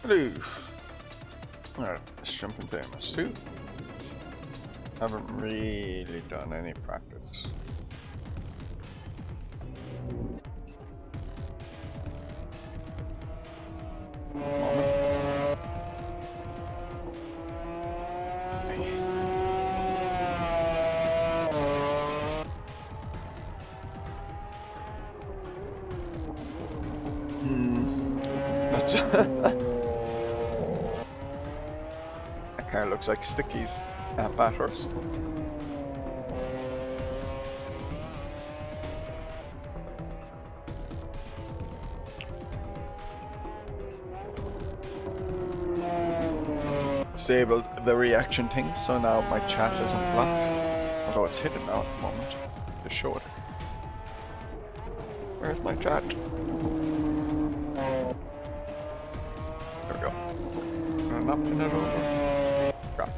Hello. Alright, let's jump into AMS2. Haven't really done any practice. That car looks like Stickies at Bathurst. Disabled the reaction thing, so now my chat isn't blocked. Although it's hidden now at the moment. Just show it. Where's my chat? There we go. I'm not pin it over. Crap.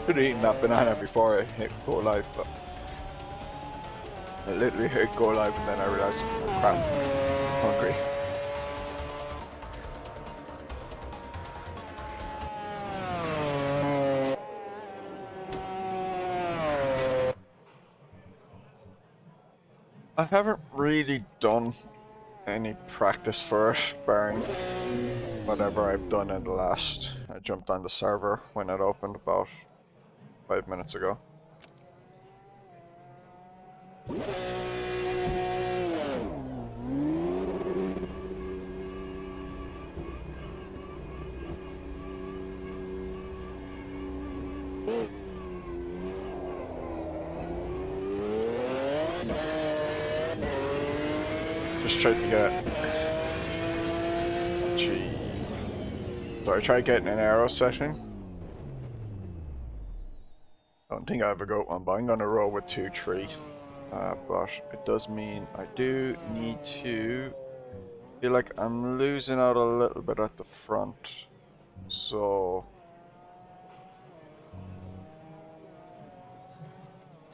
Should have eaten that banana before I hit go live, but I literally hit go live and then I realized, crap, I'm hungry. I haven't really done any practice for it, barring whatever I've done in the last. I jumped on the server when it opened about 5 minutes ago. Just tried to get So I tried getting an arrow setting. I don't think I ever got one, but I'm gonna roll with 2-3. But it does mean I do need to feel like I'm losing out a little bit at the front. So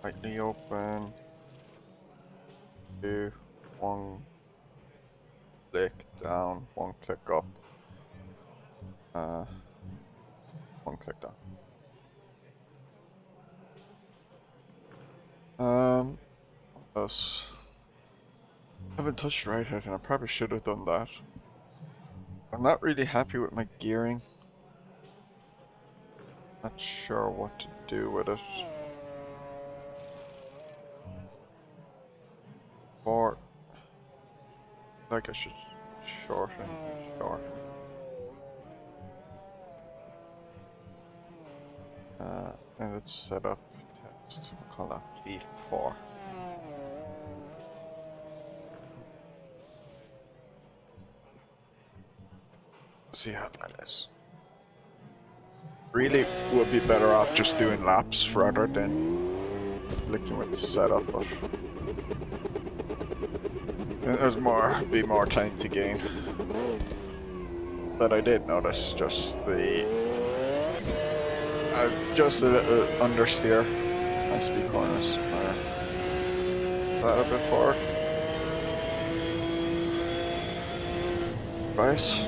tightly open. 2, 1 click down, 1 click up. 1 click down. What else? I haven't touched the right head and I probably should have done that. I'm not really happy with my gearing. Not sure what to do with it. Or like I should shorten. And let's set up text. We'll call that V4. See how that is. Really would be better off just doing laps rather than looking with the setup, but there's be more time to gain. But I did notice just just a little understeer. My speed corners are that a bit forward. Nice.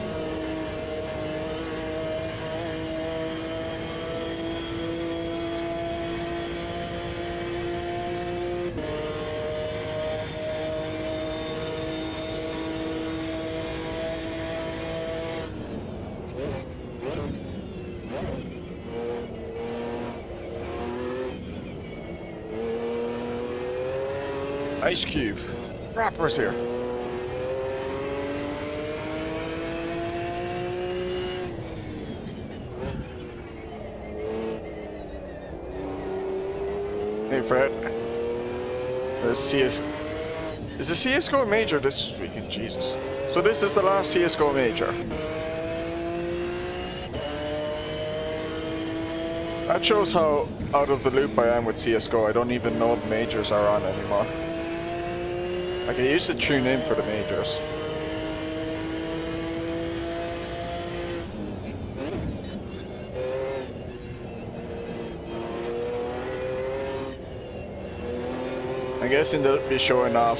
Ice Cube. Raptor's here. Hey Fred. Is the CSGO major this weekend? Jesus. So this is the last CSGO major. That shows how out of the loop I am with CSGO. I don't even know the majors are on anymore. Like, I used to tune in for the majors. I'm guessing they'll be showing off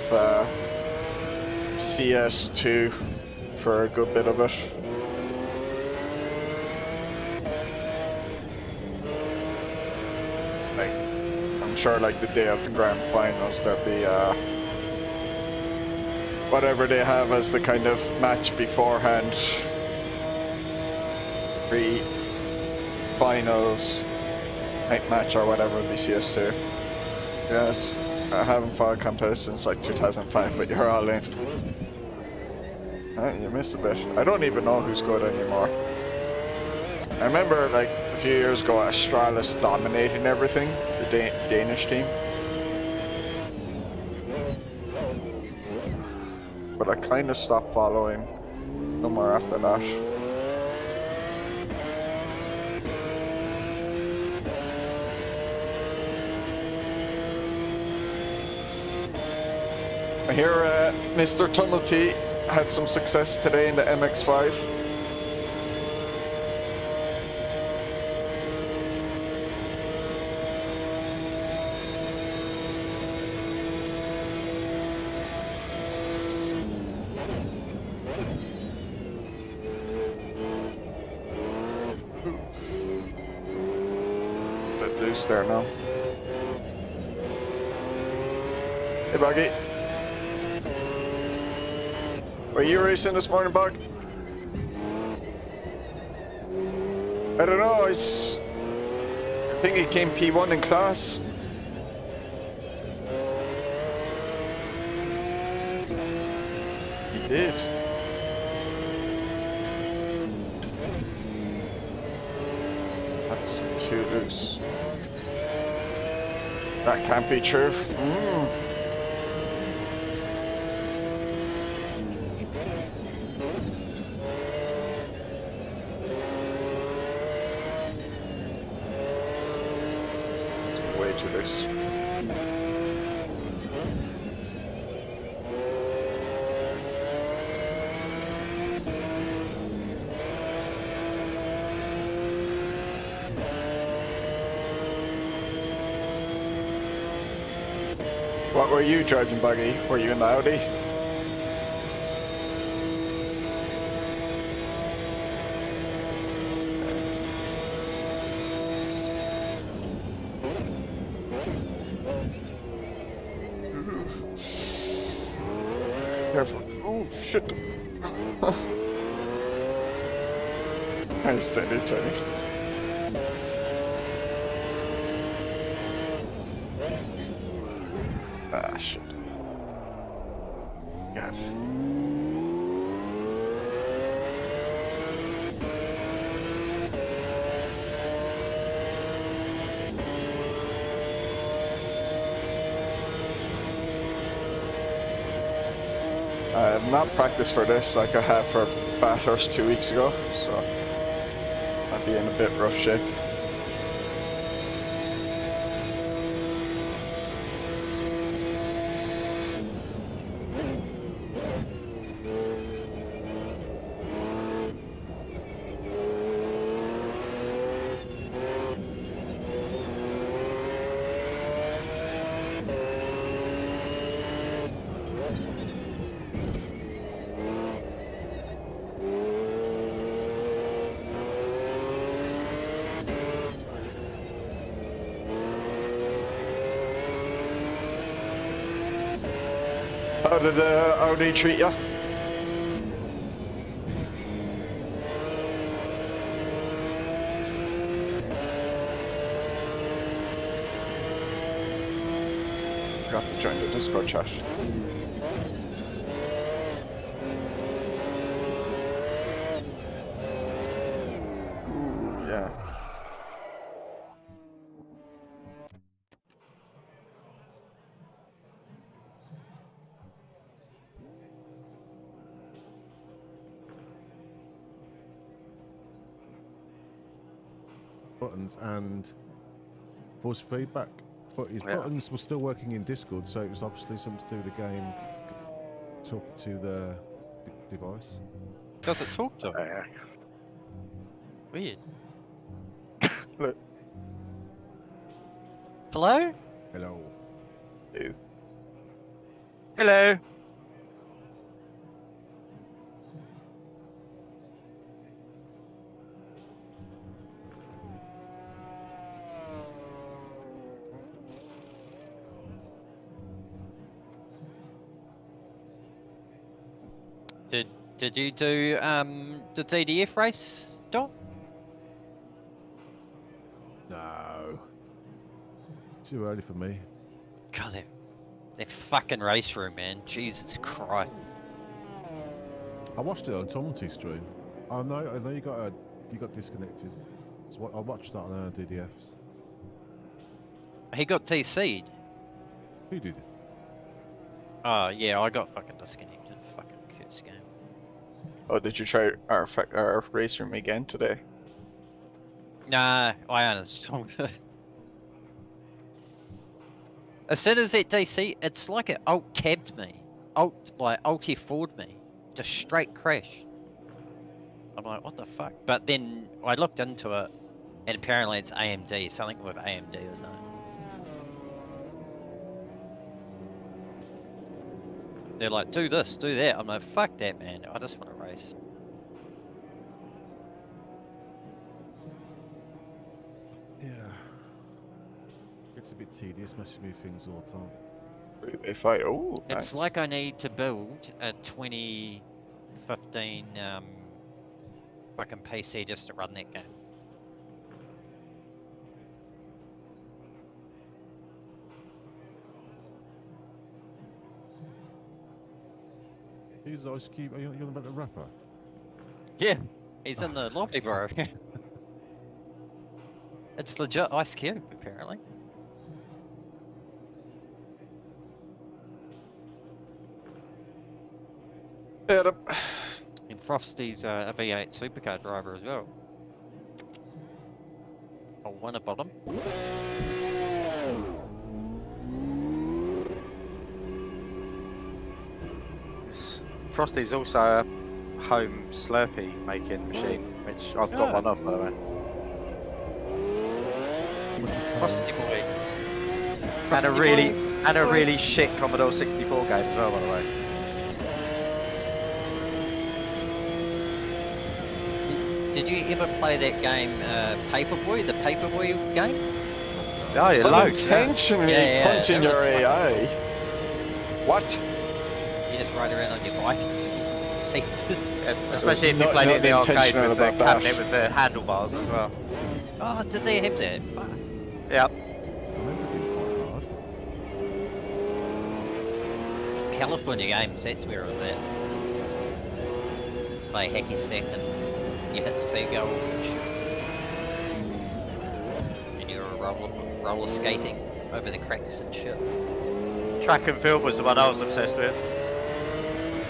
CS2 for a good bit of it. Like, I'm sure like the day of the grand finals there'll be whatever they have as the kind of match beforehand. Pre-finals night match or whatever the CS2. Yes. I haven't followed competition since like 2005, but you're all in. You missed a bit. I don't even know who's good anymore. I remember like a few years ago Astralis dominating everything, the Danish team. But I kind of stopped following somewhere after that. I hear Mr. Tumulty had some success today in the MX-5. Bit loose there now. Hey, Buggy. Were you racing this morning, Bug? I don't know, I think he came P1 in class. He did. That's too loose. That can't be true. What were you driving, Buggy? Were you in the Audi? Careful. Oh, shit. Nice, steady, Tony. Ah, shit. God. I have not practiced for this like I had for Bathurst 2 weeks ago, so I'd be in a bit rough shape. How did Audi treat you? Forgot to join the Discord chat. yeah. Buttons and voice feedback, but his buttons were still working in Discord, so it was obviously something to do with the game talking to the device. Does it talk to him? Weird. Look. Hello? Hello. Ew. Hello. Did you do the DDF race, Dom? No. Too early for me. God, that fucking race room, man. Jesus Christ. I watched it on Tomty stream. I know you got disconnected. So I watched that on DDFs. He got TC'd. Who did? Oh, yeah, I got fucking disconnected. Fucking curse game. Oh, did you try our race room again today? Nah, I uninstalled it. As soon as that DC, it's like it alt-tabbed me. Alt-F4'd me. Just straight crash. I'm like, what the fuck? But then I looked into it, and apparently it's AMD, something with AMD or something. They're like, do this, do that. I'm like, fuck that, man. I just want to race. Yeah. It's a bit tedious messing with things all the time. If I oh, It's nice. like I need to build a 2015 fucking PC just to run that game. Who's Ice Cube? Are you on about the rapper? Yeah, he's in the lobby, bro. It's legit Ice Cube, apparently. Adam. And Frosty's a V8 supercar driver as well. I'll win a bottom. Frosty's also a home Slurpee making machine, which I've got one of, by the way. Frosty boy. And a really shit Commodore 64 game as well, by the way. Did you ever play that game, Paperboy, the Paperboy game? Oh, yeah, loads. Unintentionally punching your AI. What? You just ride around on your bike and papers. Especially if you Not- played it in the not arcade intentional with the about that. cabinet with the handlebars as well. Oh, did they have that? Fuck. Yep. I remember it being quite hard. California Games, that's where it was at. Play hacky sack and you hit the seagulls and shit. And you were roller skating over the cracks and shit. Track and field was the one I was obsessed with.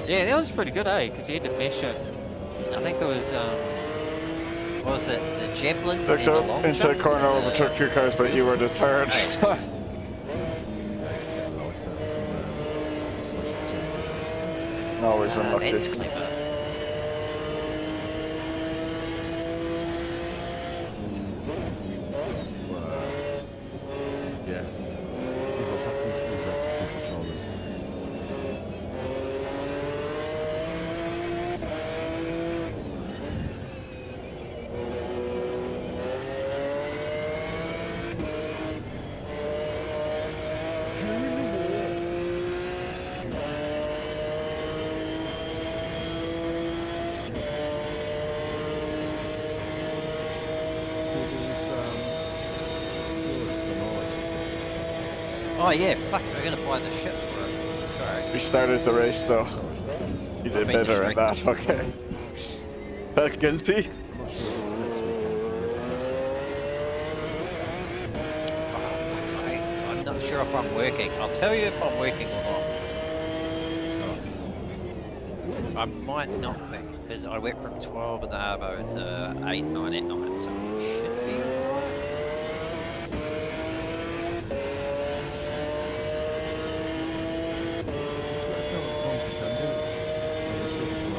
Yeah, that was pretty good, eh? Because you had to mesh it. I think it was, what was it, the javelin? Looked and the up long into jump? the corner, overtook two cars, but you were the third. Always unlucky. That's clever. Yeah. People have to use rectifier controllers. During the war. Still doing some drawings and all that stuff. Oh yeah, fuck, we're gonna buy the ship for it. Sorry. We started the race though. You did Been better at that, distracted. okay. Felt guilty? I'm not sure if it's next weekend. sure if I'm working. I'll tell you if I'm working or not. I might not be, because I work from 12 in the Arvo to 8, 9 at night, so it should be alright.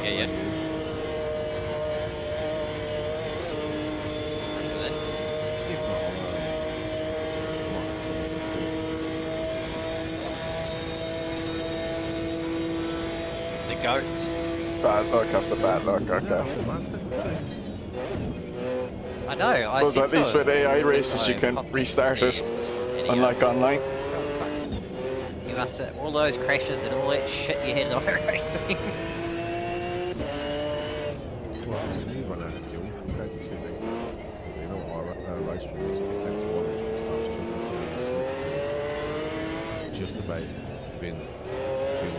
Yeah, yeah. The goat. Bad luck after bad luck, okay. I know. I Because said at least to with AI races you can restart it, unlike online. You must have all those crashes and all that shit you had on racing. Well, we need run out of fuel. That's 2 litres. So you know what our race fuel is? That's 1 litre. It starts jumping to just about being fuel.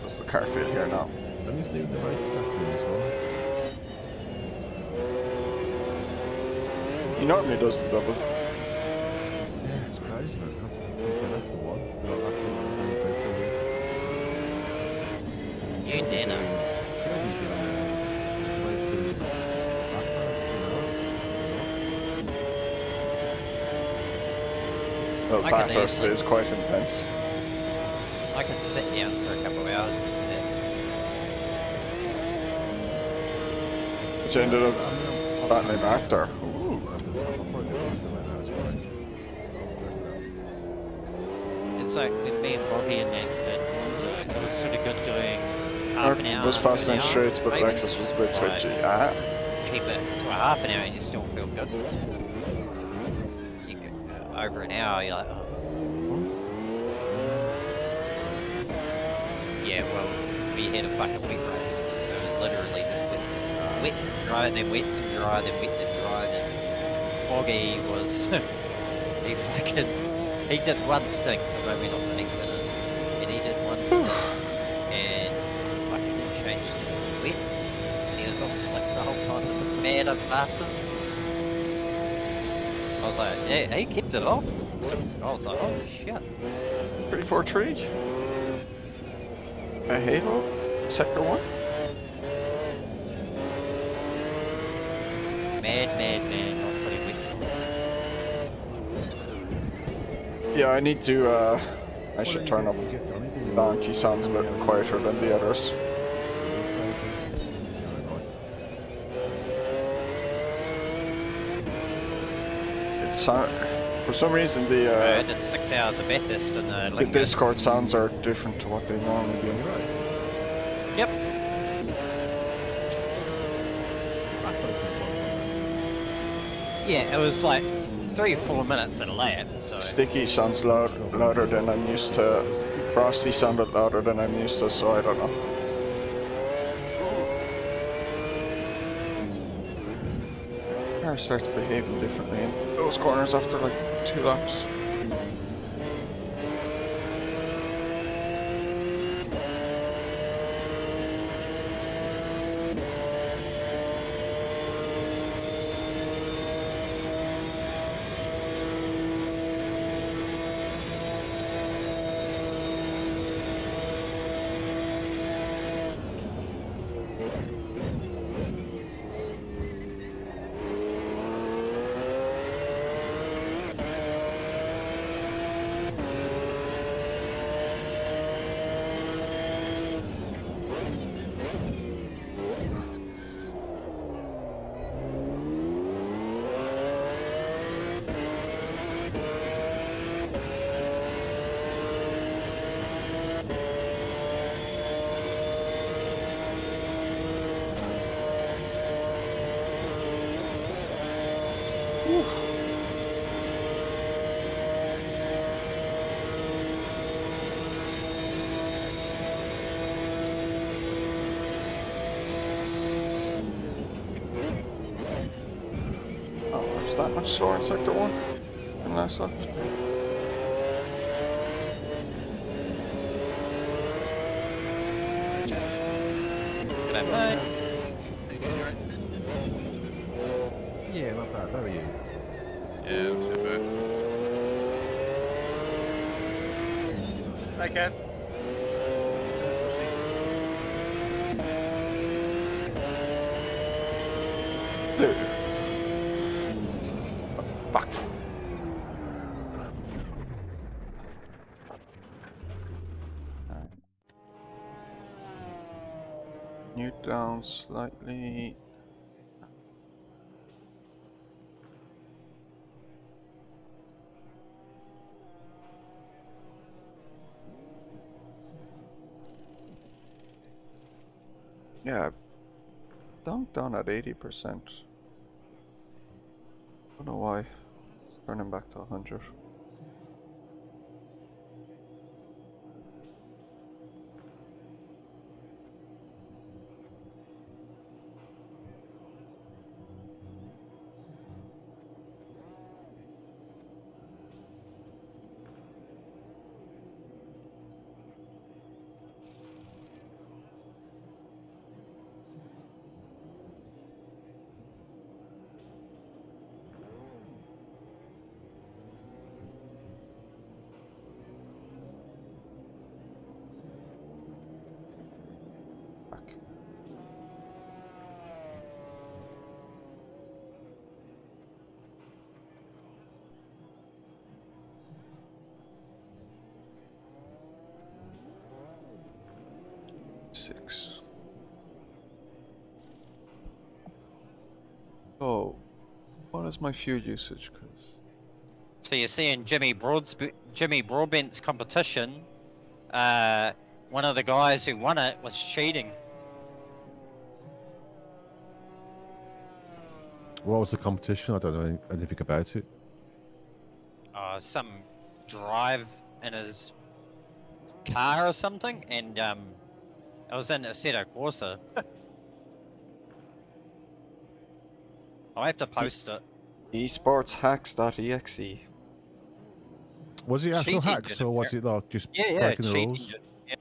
That's the car field here now. And he's doing the races after as well. He normally does the double. Yeah, it's crazy, man. Then after 1, like that's it. You nano. Well, I can Bathurst easily- is quite intense. I could sit down for a couple of hours and do Which ended up battling Raptor. Ooh. that. It's like with me and Bobby and that did Monzo, it was sort of good doing half an hour. Was fast to an and hour, straight, but maybe. Lexus was a bit Right. twitchy. Ah, Keep it to a half an hour and you still feel good. You go over an hour, you're like, oh. Yeah, well, we had a fucking wet race, so it was literally just wet, dry, then wet, then dry, then wet, then dry, then Boggy was, he did one stint, because I went off to eat dinner, and he did one stint, and fucking didn't change to wets, and he was on slicks the whole time, mad at bastard. I was like, yeah, he kept it on. I was like, oh shit. 343. A Halo, sector 1. Mad, not pretty wet. Yeah, I need to, I should turn up. Donkey sounds a bit quieter than the others. It's, for some reason I the did 6 hours of Bathurst and the Laguna. Discord sounds are different to what they normally do. Yep. Yeah, it was like 3 or 4 minutes at a lap, so... Sticky sounds louder than I'm used to. Frosty sounded louder than I'm used to, so I don't know. Cars start behaving differently in those corners after like 2 laps. was that much slower in sector 1 than last lap. G'day, mate. Yeah, not bad. How are you? Yeah, that's it, but Hey, Kev. Fuck. Alright. New down slightly. Yeah, I've dunked down at 80%. Don't know why. It's turning back to 100. Back. Six. Oh, what is my fuel usage? Cause So you're seeing Jimmy Broadbent's competition. One of the guys who won it was cheating. What was the competition? I don't know anything about it. Some drive in his car or something, and it was in Assetto Corsa. I'll have to post it. esportshacks.exe. Was it actual Cheating hacks engine, or was it like just Yeah, breaking the cheating rules? engine. Yeah.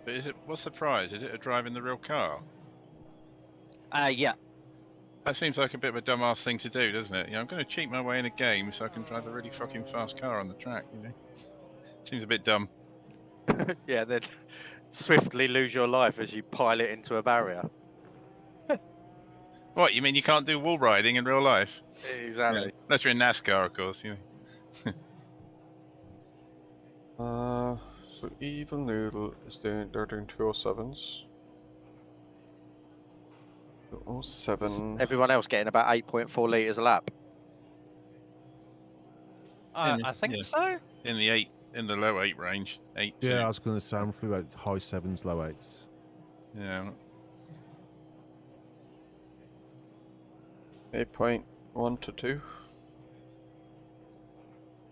But is it? What's the prize? Is it a drive in the real car? Yeah. That seems like a bit of a dumbass thing to do, doesn't it? You know, I'm going to cheat my way in a game so I can drive a really fucking fast car on the track. You know, seems a bit dumb. Yeah, then swiftly lose your life as you pile it into a barrier. What, you mean you can't do wall riding in real life? Exactly. Unless you're in NASCAR, of course. You know. So Evil Noodle is doing, they're doing 207s. 207. Everyone else getting about 8.4 litres a lap. I think so. In the low 8 range. 8. Yeah, I was going to say I'm through about high 7s, low 8s. Yeah. 8.1 to 2.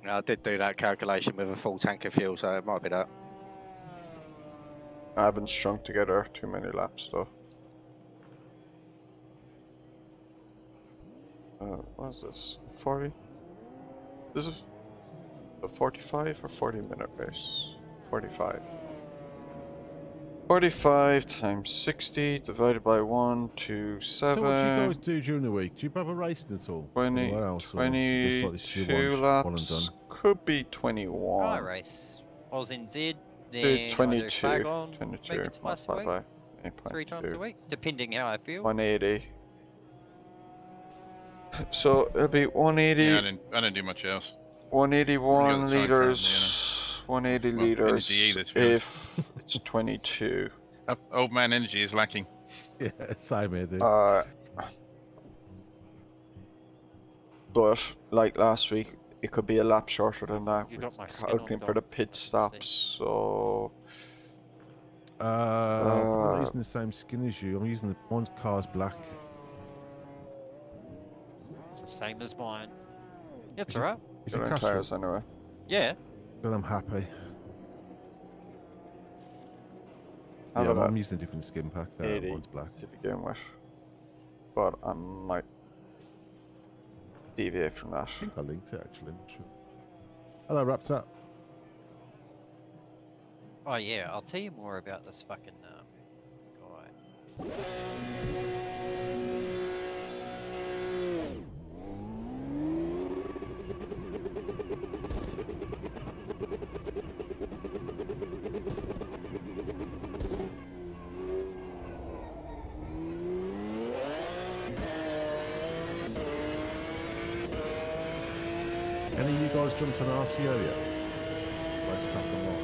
I did do that calculation with a full tank of fuel, so it might be that. I haven't strung together too many laps though. What is this? 40? This is a 45 or 40-minute race? 45. 45 times 60 divided by 1 to 7. So what do you guys do during the week? Do you have a racing at all? 20, Anywhere else, or is it just like this year 22 one and laps. done? Could be 21. I race Oz NZ, Do then 22. I do Fagon, 22. maybe twice a week, By 3 times a 8.2. week, depending how I feel. 180. So it'll be 180. Yeah, I don't do much else. 181 Only got the time liters. 180 Well, liters energy either, to be honest. if it's 22. Old man energy is lacking. Yeah, same here, dude. But like last week, it could be a lap shorter than that. You We're got my skin on, looking for Dom. the pit stops, so I'm not using the same skin as you. I'm using the one's car's black. It's the same as mine. It's Is it- alright. Is good it on Castrol? tires anyway. Yeah. Then I'm happy. have Yeah, it I'm at using a different skin pack. 80 Mine's black. to begin with, but I might deviate from that. I think I linked it actually. I'm not sure. Hello, Raptor. Oh yeah, I'll tell you more about this fucking guy. Any of you guys jumped on RCO yet? Let's crack them on.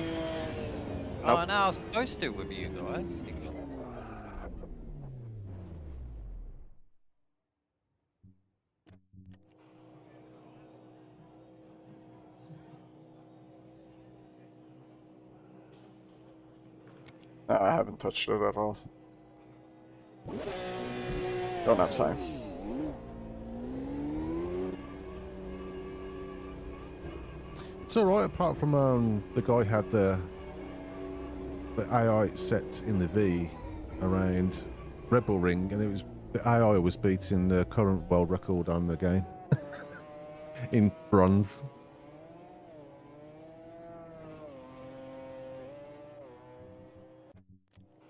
Oh no, I was supposed to with you guys. Actually. No, I haven't touched it at all. Don't have time. It's alright, apart from the guy had the AI set in the V around Red Bull Ring, and it was the AI was beating the current world record on the game in bronze.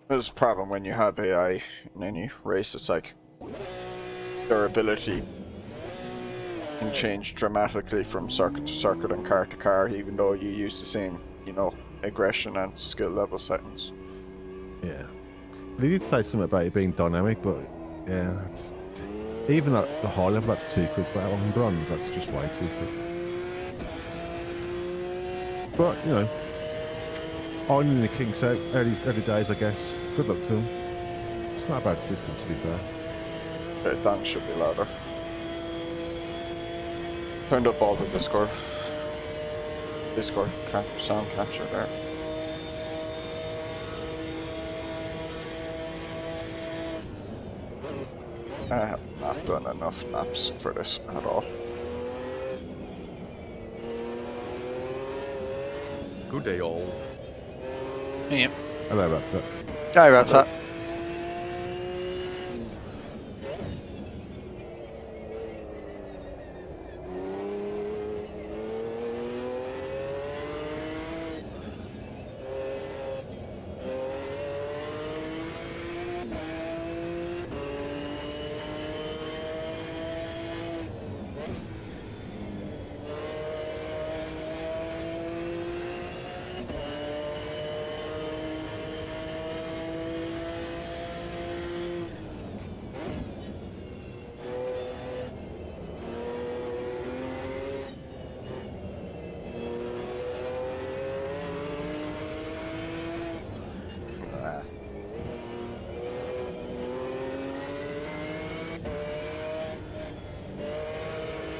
There's a problem when you have AI in any race. It's like their ability can change dramatically from circuit to circuit and car to car, even though you use the same, you know, aggression and skill level settings. Yeah, but he did say something about it being dynamic, but yeah, that's, even at the high level, that's too quick. But on bronze, that's just way too quick. But you know, ironing the kinks out early days, I guess. Good luck to him. It's not a bad system, to be fair. The tank should be louder. Turned up all the Discord sound capture there. I have not done enough naps for this at all. Good day, all. Yep. Hello, Raptor. Go, Raptor.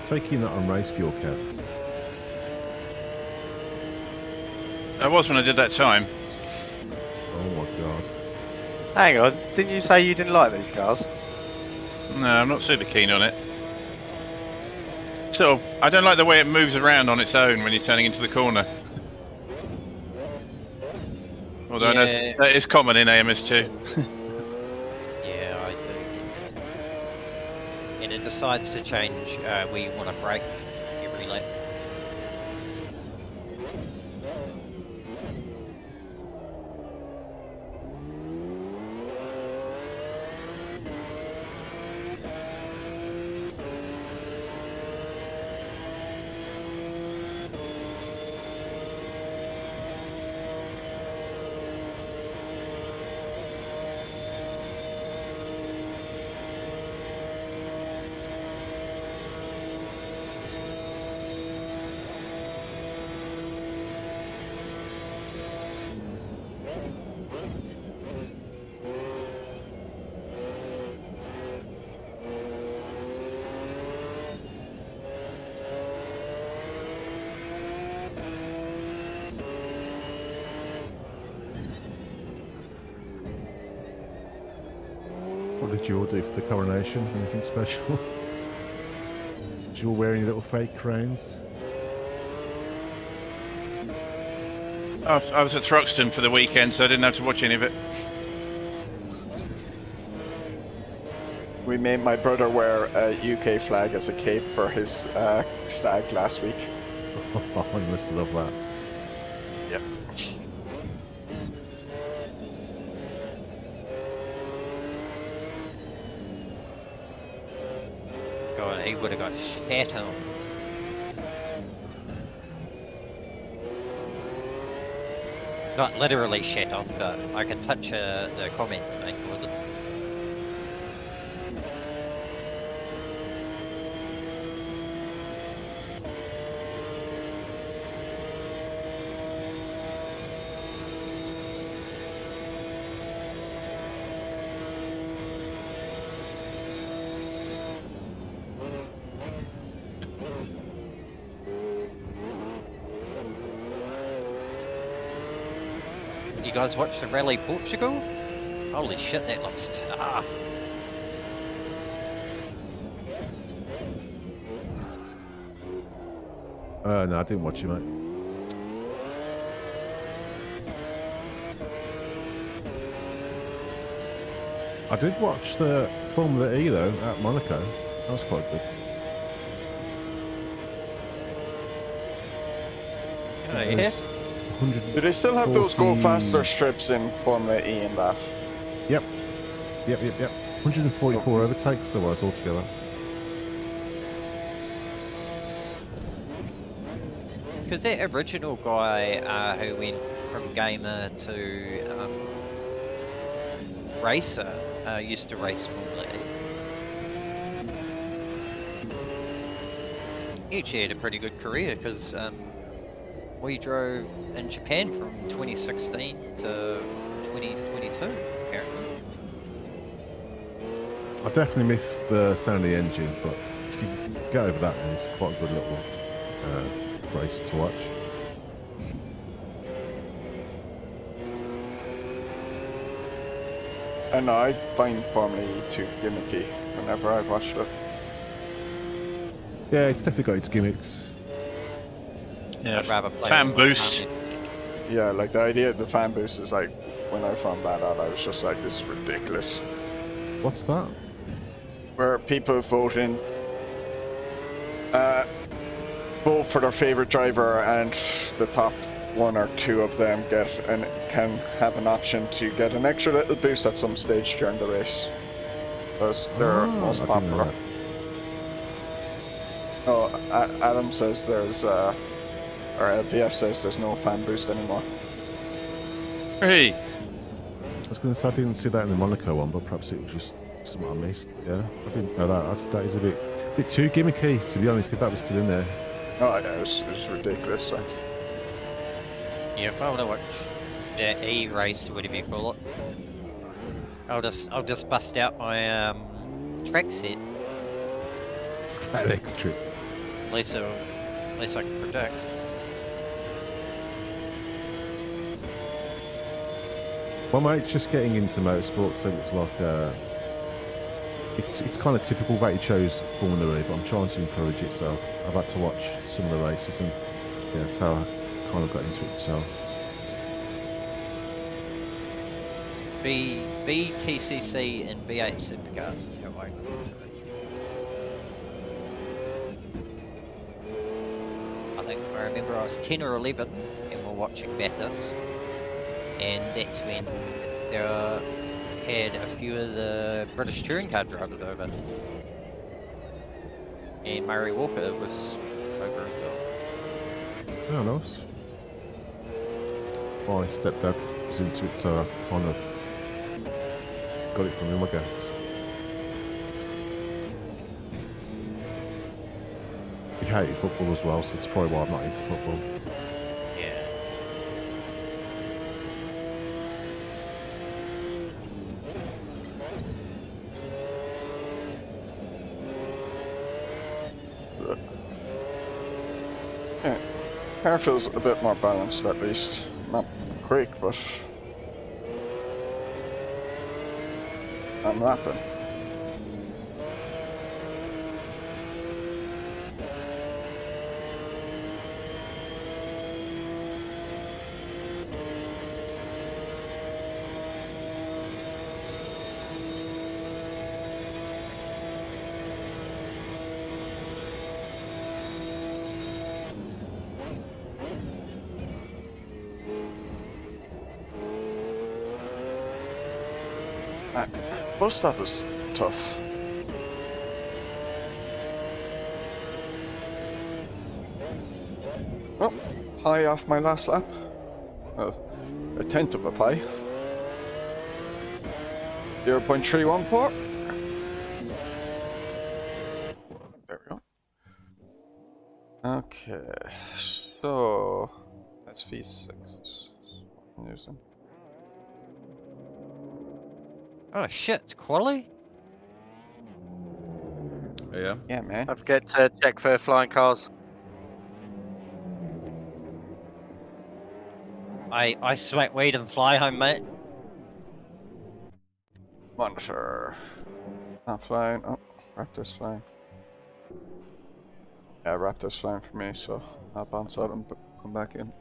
Taking that on race fuel, Kev. I was when I did that time. Oh my god. Hang on, didn't you say you didn't like these cars? No, I'm not super keen on it. So, I don't like the way it moves around on its own when you're turning into the corner. Although I know Yeah. that is common in AMS2. Yeah, I do. And it decides to change where you want to brake every lap. What did you all do for the coronation? Anything special? Did you all wear any little fake crowns? Oh, I was at Thruxton for the weekend, so I didn't have to watch any of it. We made my brother wear a UK flag as a cape for his stag last week. Oh, you must love that. Yep. God, he would have got shat on. Not literally shat on, but I can touch the comments, mate, with it. You guys watch the Rally Portugal? Holy shit, that looks tough. No, I didn't watch it, mate. I did watch the Formula E though at Monaco. That was quite good. Oh, It yeah? was 100 Do they still have those go faster strips in Formula E in that? Yep. 144 overtakes there was altogether. Because that original guy who went from gamer to racer used to race Formula E. He actually had a pretty good career because we drove in Japan from 2016 to 2022, apparently. I definitely missed the sound of the engine, but if you get over that, then it's quite a good little race to watch. And I find Formula E too gimmicky whenever I've watched it. Yeah, it's definitely got its gimmicks. Yeah, I'd rather play fan it boost. Yeah, like the idea of the fan boost is like, when I found that out, I was just like, this is ridiculous. What's that? Where people vote for their favorite driver, and the top one or two of them can have an option to get an extra little boost at some stage during the race, because they're most I didn't know popular. Oh, Adam says there's or LPF says there's no fan boost anymore. Hey, I was going to say I didn't see that in the Monaco one, but perhaps it was just something I missed. Yeah, I didn't know that. That is a bit too gimmicky, to be honest. If that was still in there. Oh, yeah, it was ridiculous. Like. Yeah, if I want to watch the E race, whatever you call it, I'll just bust out my track set. Static trip. At least I can project. Well, mate, just getting into motorsport, so it's like it's kind of typical that he chose Formula E, but I'm trying to encourage it. So I've had to watch some of the races, and yeah, that's how I kind of got into it myself. BTCC and V8 supercars is how I. I remember I was 10 or 11 and we're watching Bathurst, and that's when there had a few of the British touring car drivers over, and Murray Walker was over as well. Oh, nice. My stepdad was into it, so I kind of got it from him, I guess. He hated football as well, so that's probably why I'm not into football. Yeah. Yeah, car feels a bit more balanced at least. Not quick, but I'm lapping. Bus stop was tough. Oh, pie off my last lap. Well, a tenth of a pie. 0.314. There we go. Okay, so that's V6. I'm using. Oh shit, it's Qualy? Yeah. Yeah, man. Don't forget to check for flying cars. I smack weed and fly home, mate. Monitor. Not flying. Oh, Raptor's flying. Yeah, Raptor's flying for me, so I'll bounce out and come back in.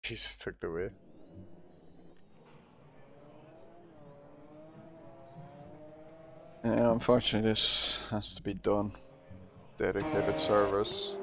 Jesus took the wheel. Yeah, unfortunately this has to be done. Dedicated servers.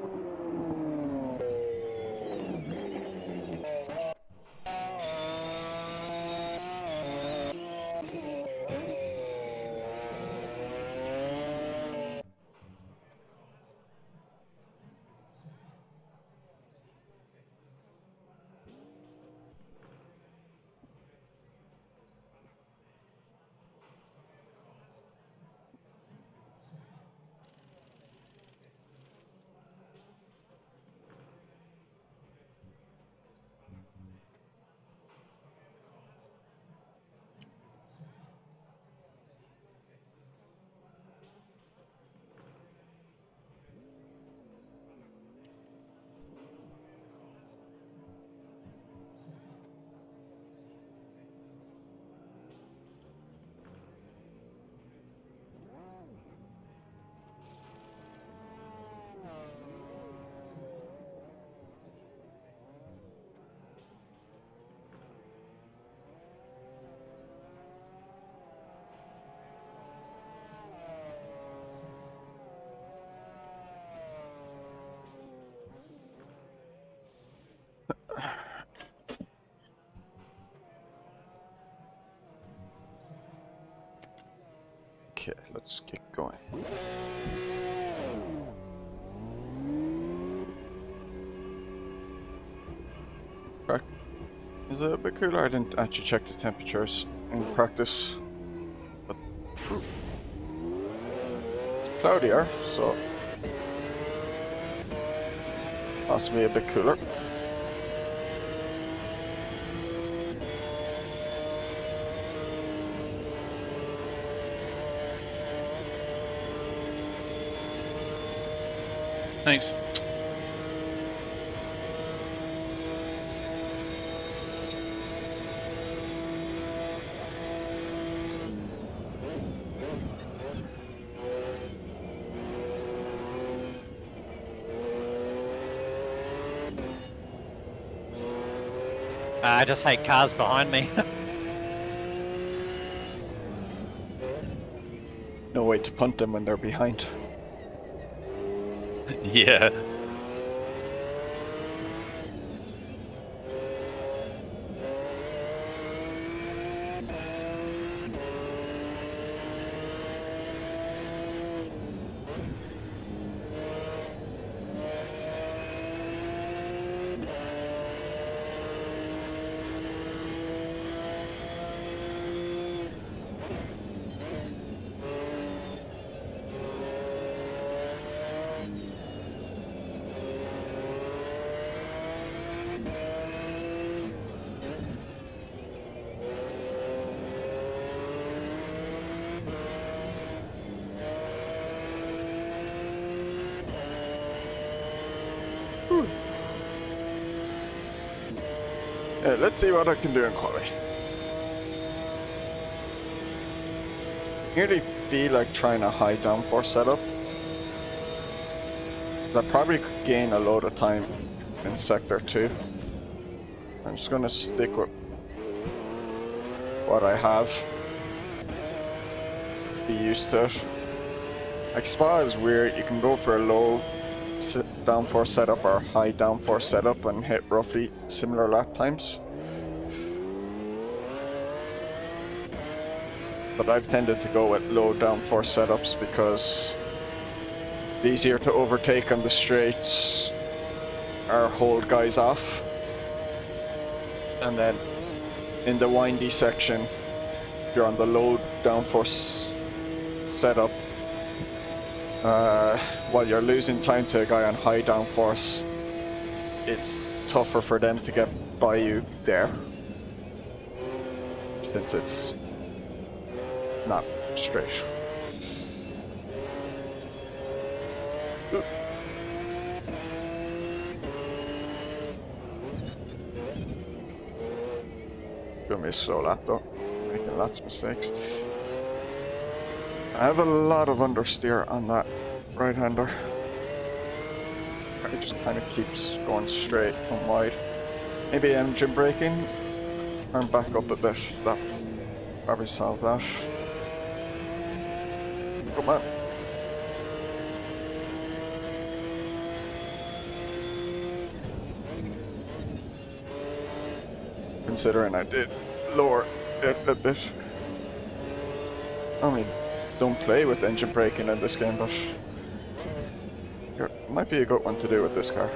Okay, let's get going. Right. Is it a bit cooler? I didn't actually check the temperatures in practice. But it's cloudier, so possibly a bit cooler. Thanks. I just hate cars behind me. No way to punt them when they're behind. Yeah. Yeah, let's see what I can do in quali. Nearly feel like trying a high downforce setup. I probably could gain a load of time in sector 2. I'm just gonna stick with what I have. Be used to it. Like Spa is weird, you can go for a low downforce setup or high downforce setup and hit roughly similar lap times. But I've tended to go with low downforce setups because it's easier to overtake on the straights or hold guys off. And then in the windy section, if you're on the low downforce setup, while you're losing time to a guy on high downforce, it's tougher for them to get by you there, since it's not straight. Gonna be a slow lap though, making lots of mistakes. I have a lot of understeer on that right-hander. It just kind of keeps going straight and wide. Maybe engine braking, turn back up a bit. That probably solve that. Come on. Considering I did lower it a bit. I mean, don't play with engine braking in this game, but it might be a good one to do with this car.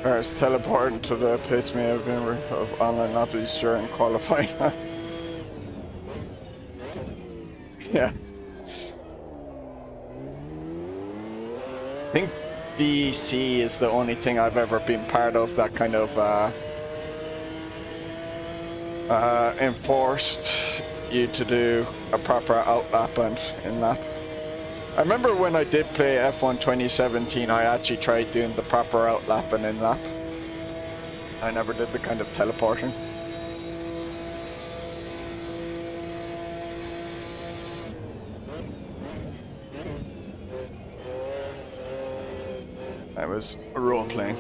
It's teleporting to the pits may have been of online lobbies during qualifying. Yeah. I think VEC is the only thing I've ever been part of that kind of enforced you to do a proper outlap and in lap. I remember when I did play F1 2017, I actually tried doing the proper outlap and in lap. I never did the kind of teleporting. I was role playing.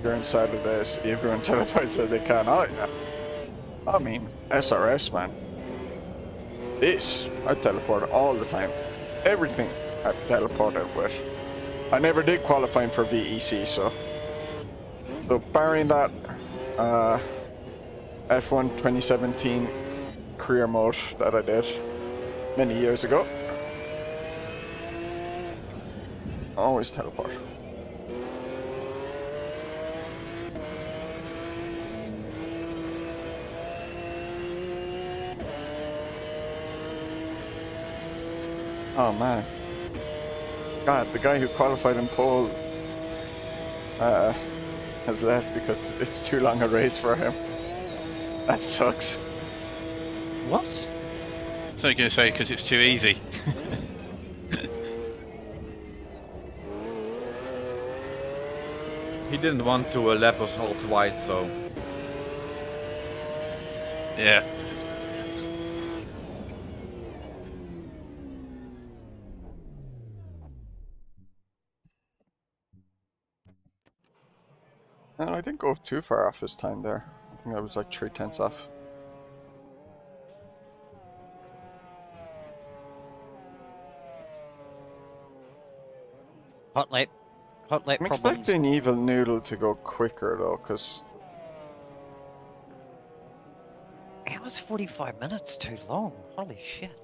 During Saturdays, everyone teleports so they can. I mean, SRS, man. This, I teleport all the time. Everything I've teleported with. I never did qualifying for VEC, so barring that F1 2017 career mode that I did many years ago, always teleport. Oh man. God, the guy who qualified in pole has left because it's too long a race for him. That sucks. What? So you're going to say because it's too easy. He didn't want to lap us all twice, so... Yeah. No, I didn't go too far off his time there. I think I was like 3/10 off. Hot lap I'm problems. expecting Evil Noodle to go quicker though, because How is 45 minutes too long? Holy shit.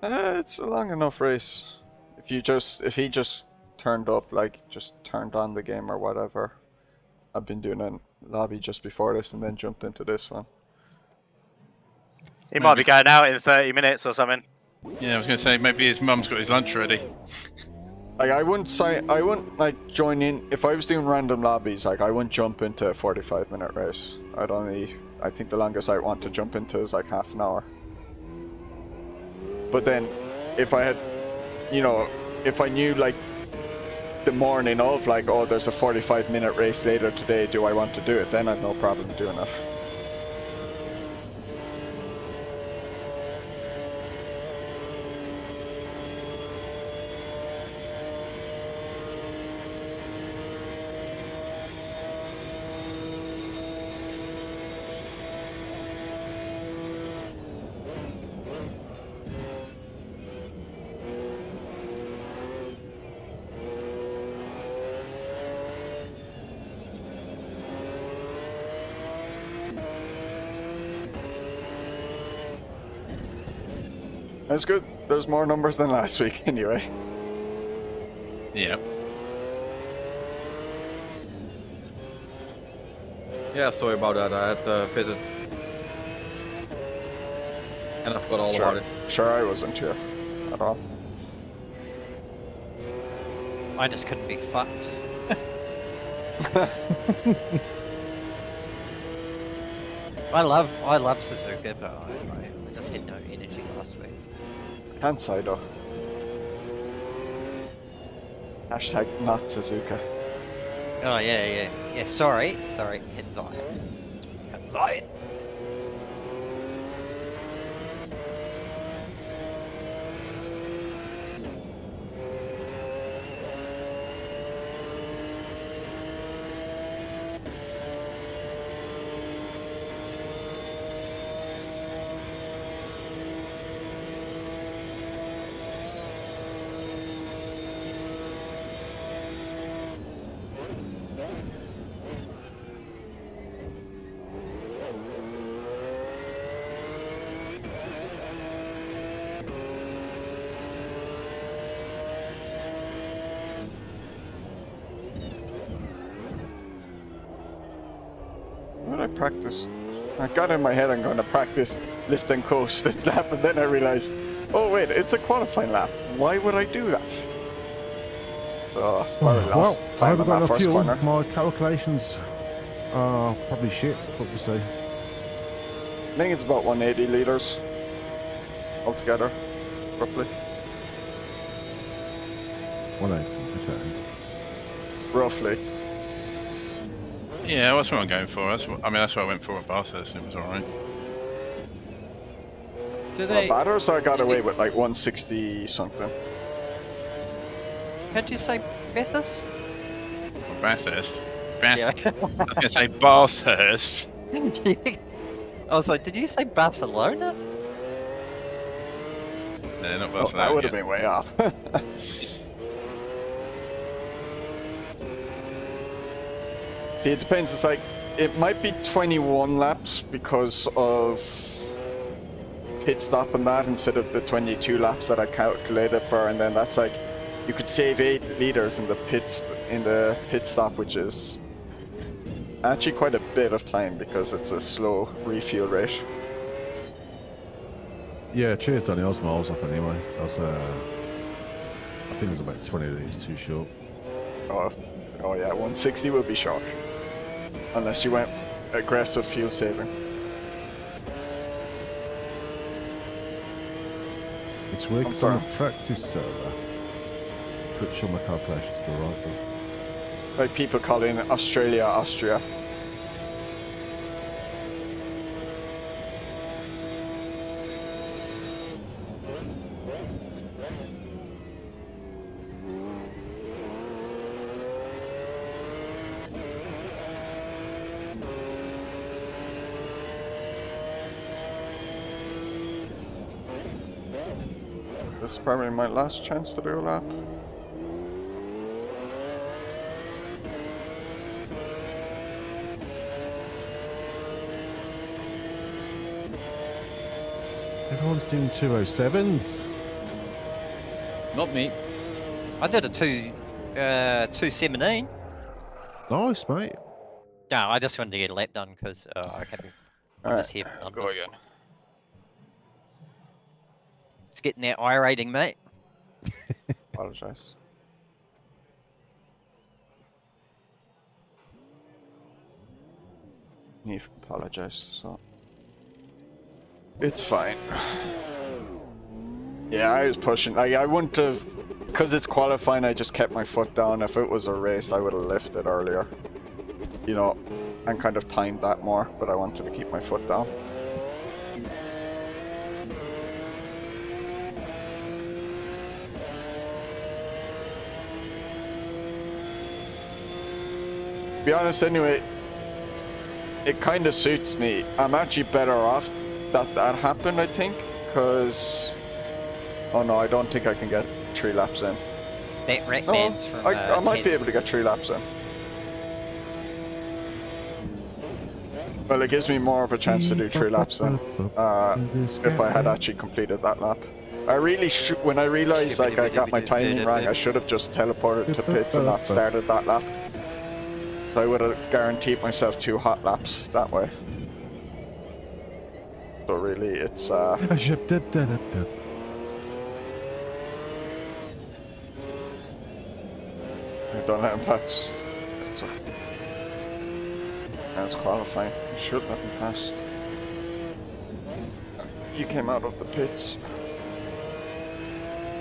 it's a long enough race. If he just turned up, like just turned on the game or whatever. I've been doing a lobby just before this and then jumped into this one. He might be going out in 30 minutes or something. Yeah, I was going to say maybe his mum's got his lunch ready. Like I wouldn't like join in if I was doing random lobbies. Like I wouldn't jump into a 45-minute race. I think the longest I want to jump into is like half an hour. But then, if I had, if I knew like the morning of like, oh, there's a 45-minute race later today, do I want to do it? Then I've no problem doing it. That's good. There's more numbers than last week, anyway. Yeah. Yeah, sorry about that. I had to visit. And I forgot all about it. Sure, I wasn't here at all. I just couldn't be fucked. I love Suzuka, but I just had no energy last week. It's Kansai though. Hashtag not Suzuka. Oh yeah. Sorry, Kansai. Practice. I got in my head I'm going to practice lift and coast this lap, and then I realized, oh wait, it's a qualifying lap. Why would I do that? So, probably lost I time haven't on got that enough first fuel. corner. My calculations are probably shit, but we'll see. I think it's about 180 liters altogether, roughly. 180, okay. Roughly. Yeah, that's what I'm going for. That's what I went for at Bathurst, and it was alright. Do they? Bathurst I got away with like 160 something. How'd you say Bathurst? Well, Bathurst. Yeah. I was going to say Bathurst. I was like, did you say Barcelona? No, not Oh, Barcelona. that would have yeah. been way off. See, it depends. It's like, it might be 21 laps because of pit stop and that instead of the 22 laps that I calculated for, and then that's like, you could save 8 liters in the pit stop, which is actually quite a bit of time because it's a slow refuel rate. Yeah, cheers, Danny. I was miles off anyway. I think it was about 20 litres too short. Oh yeah, 160 would be short. Unless you went aggressive fuel saving. It's weird I'm 'cause on sorry. the practice server, pretty sure my calculations were right, but It's like people calling Australia, Austria. This is probably my last chance to do a lap. Everyone's doing 207s. Not me. I did a 217. Nice, mate. No, I just wanted to get a lap done because I can. I'm Alright, just here for go numbers. again. It's getting that I rating, mate. Apologize. You've apologized, so it's fine. Yeah, I was pushing. I wouldn't have, because it's qualifying. I just kept my foot down. If it was a race, I would have lifted earlier, you know, and kind of timed that more. But I wanted to keep my foot down. To be honest, anyway, it kind of suits me. I'm actually better off that that happened, I think, because... Oh no, I don't think I can get 3 laps in. That rack No, man's from. I might 10. be able to get 3 laps in. Well, it gives me more of a chance to do 3 laps in, if I had actually completed that lap. I really should, when I realized like I got my timing wrong, I should have just teleported to pits and not started that lap. So I would have guaranteed myself 2 hot laps that way. So really, it's I don't let him past. It's okay. That's qualifying. You should let him past. You came out of the pits.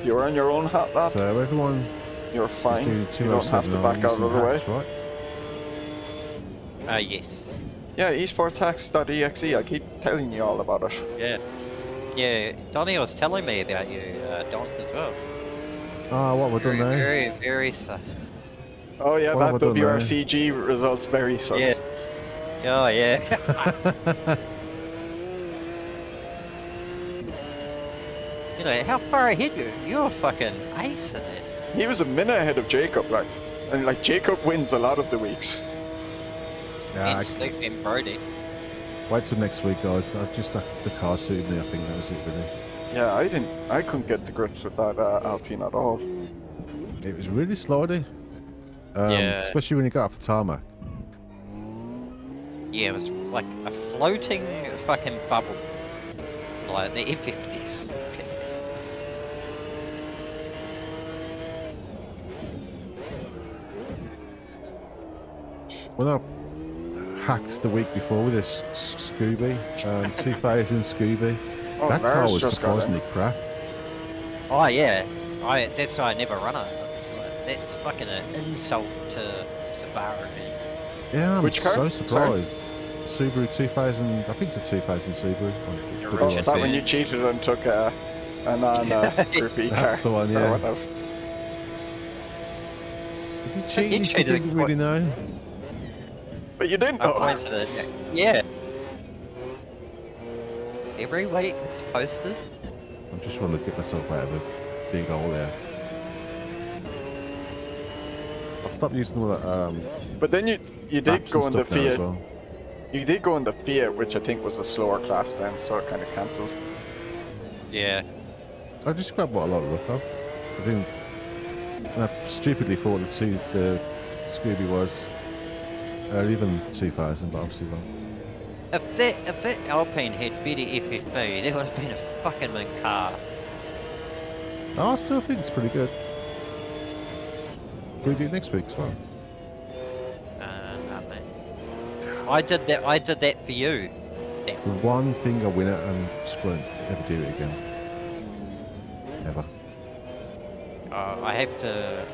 You were on your own hot lap. So everyone You're fine. doing You don't have to 207 back out of the way. hacks, right? Yes. Yeah, esportshacks.exe. I keep telling you all about it. Yeah. Yeah, Donnie was telling me about you, Don, as well. Ah, what we're Very, done now? very, very sus. Oh yeah, What have that I done now? WRCG results very sus. Yeah. Oh, yeah. You know, how far ahead you? You're fucking ace in it. He was a minute ahead of Jacob, like, and like Jacob wins a lot of the weeks. Yeah, And Steve and Brody. wait till next week, guys. The car suited me. I think that was it, really. Yeah, I couldn't get to grips with that Alpine at all. It was really slidey. Yeah. Especially when you got off the tarmac. Yeah, it was like a floating fucking bubble. Like the F50 is. When I hacked the week before with this Scooby, 2000 Scooby, Oh, that car Lars was just got in. surprisingly crap. Oh yeah, that's why I never run it. That's fucking an insult to Subaru, man. Yeah, I'm Which car? so Sorry? surprised. Subaru 2000, I think it's a 2000 Subaru. You're Oh, rich is as that when man. you cheated and took a Group E car? That's the one, Or yeah. whatever. Is he cheating? He cheated didn't really know. But you didn't I know. pointed it. Yeah. Every week it's posted. I'm just trying to get myself out of a big hole there. I'll stop using all that But then you did maps go and in the stuff now as Fiat. well. You did go in the Fiat, which I think was a slower class then, so it kind of cancelled. Yeah. I just grabbed what a lot of look of. I didn't. And I stupidly thought the Scooby was earlier than 2000, but obviously wrong. If that Alpine had better FFB, there would have been a fucking min car. Oh, I still think it's pretty good. We'll do it next week as well. Nah, mate. I did that for you. The one thing I win at and just won't ever do it again. Ever. I have to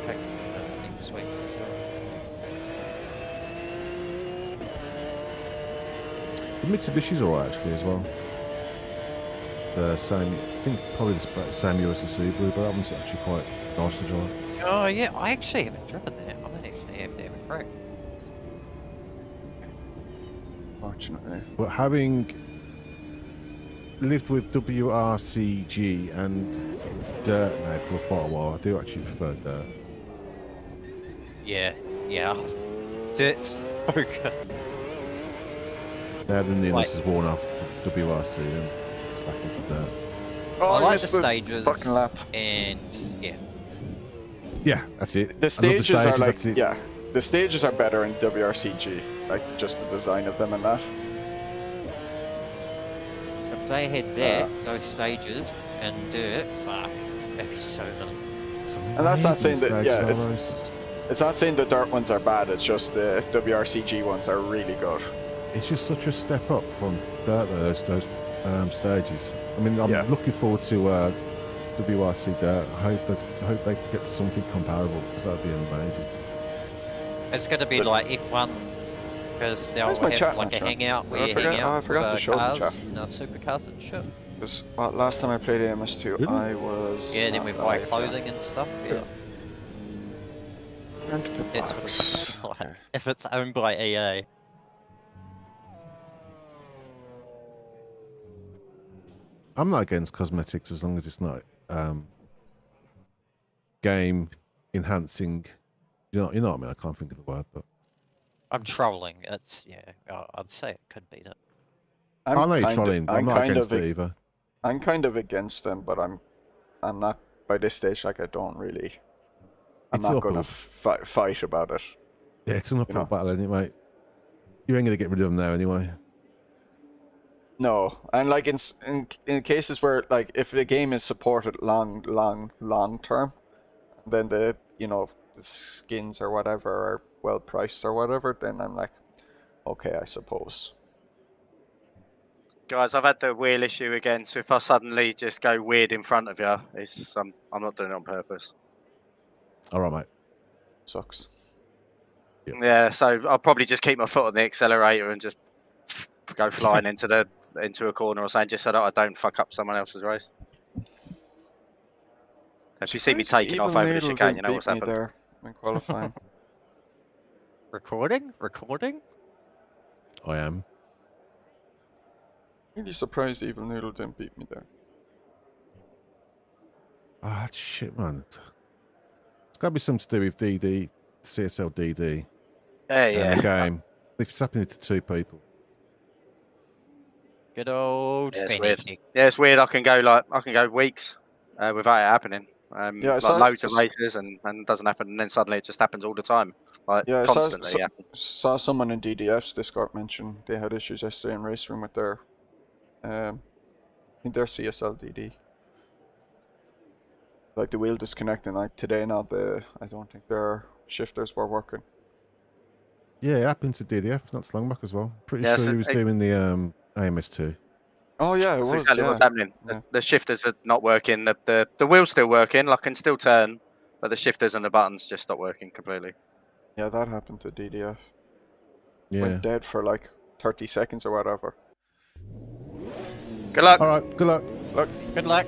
pick next week as well. The Mitsubishi's alright actually as well. The same, I think probably the same year as the Subaru, but that one's actually quite nice to drive. Oh yeah, I actually haven't driven that. I might actually have to have a crack. Fortunately. But having lived with WRCG and Dirt now for quite a while, I do actually prefer Dirt. Yeah. Dirt's so good. The newness Like- has worn off WRC and it's back into dirt. Oh, I I like missed the the stages fucking lap. and yeah. Yeah, that's it. I The love stages are like, that's it. yeah, the stages are better in WRCG, like just the design of them and that. If they had that, those stages and dirt, fuck, that'd be so good. It's And that's not amazing saying that- yeah, stages, are those. It's not saying the dirt ones are bad, it's just the WRCG ones are really good. It's just such a step up from dirt, though, those stages. I mean, I'm Yeah. looking forward to WRC dirt. I hope they get something comparable because that'd be amazing. It's gonna be But- like F1 because they'll Where's my have chat, like man, a chat? hangout where I you forgot- hang oh, I out forgot with to show the cars, chat. supercars and shit. Because last time I played AMS2, Really? I was. Yeah, then not we buy live, clothing and stuff. Yeah, Turn to the that's box. what it's like. Okay. If it's owned by EA. I'm not against cosmetics as long as it's not game enhancing. You know what I mean? I can't think of the word, but I'm trolling. It's I'd say it could be that. I know you're kind of- trolling. I'm not kind against of it either. I'm kind of against them, but I'm not by this stage. Like I don't really. I'm It's not uphill. gonna fight about it. Yeah, it's an uphill know. battle, isn't it, mate? You ain't gonna get rid of them now anyway. No, and like in cases where like if the game is supported long term, then the the skins or whatever are well priced or whatever, then I'm like, okay, I suppose. Guys, I've had the wheel issue again, so if I suddenly just go weird in front of you, it's I'm not doing it on purpose. All right, mate. Sucks. Yep. Yeah, so I'll probably just keep my foot on the accelerator and just go flying into a corner or something, just so that I don't fuck up someone else's race. If you see me Surprised taking off Evil over the Noodle chicane, didn't you know beat what's me happened. there in qualifying. Recording? I am. Really surprised Evil Noodle didn't beat me there. Ah, shit, man. It's got to be something to do with DD, CSL DD, Yeah, and the yeah. game. If it's happening to two people. Good old Yeah, it's Fanny weird. Chick. Yeah, it's weird. I can go weeks without it happening. Yeah, I like saw- loads of races and it doesn't happen, and then suddenly it just happens all the time, like Yeah, I constantly. Yeah. saw someone in DDF's Discord mention they had issues yesterday in race room with their, I think their CSL DD. Like the wheel disconnecting. Like today now, I don't think their shifters were working. Yeah, it happened to DDF not so long back as well. Pretty Yeah, sure so he was doing the AMS2. Oh yeah, it That's was. exactly Yeah. what's happening. Yeah. The shifters are not working. The wheel's still working. I can still turn, but the shifters and the buttons just stop working completely. Yeah, that happened to DDF. Yeah. Went dead for like 30 seconds or whatever. Good luck. All right, good luck. Good luck.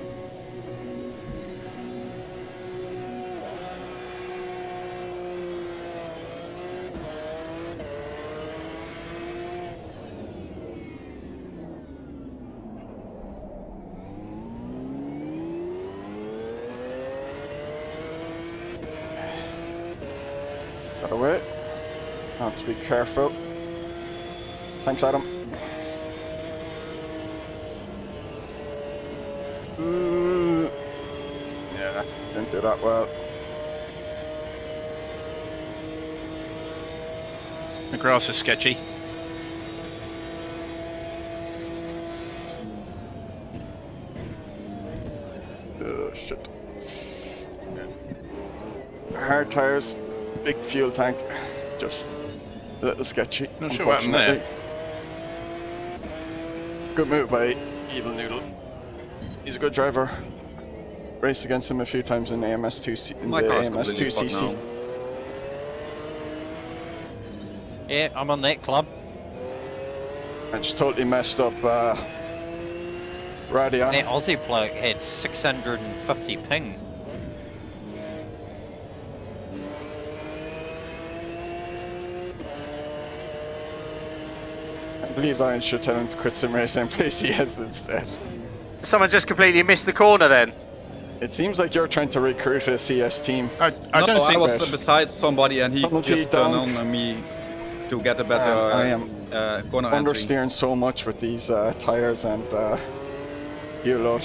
Gotta wait. Have to be careful. Thanks, Adam. Yeah, didn't do that well. The grass is sketchy. Oh, shit. Hard tires, big fuel tank, just a little sketchy. Not sure what happened there. unfortunately. Good move by Evil Noodle. He's a good driver. Raced against him a few times in AMS2 in My the car's AMS2 completely fucked CC. now. Yeah, I'm on that club. I just totally messed up Radion. That Aussie bloke had 650 ping. I believe I should tell him to quit sim race and play CS instead. Someone just completely missed the corner then. It seems like you're trying to recruit a CS team. I No, don't I think. was beside somebody and he Penalty just turned dunk. on me to get a better I am corner entry. understeering so much with these tires and fuel load.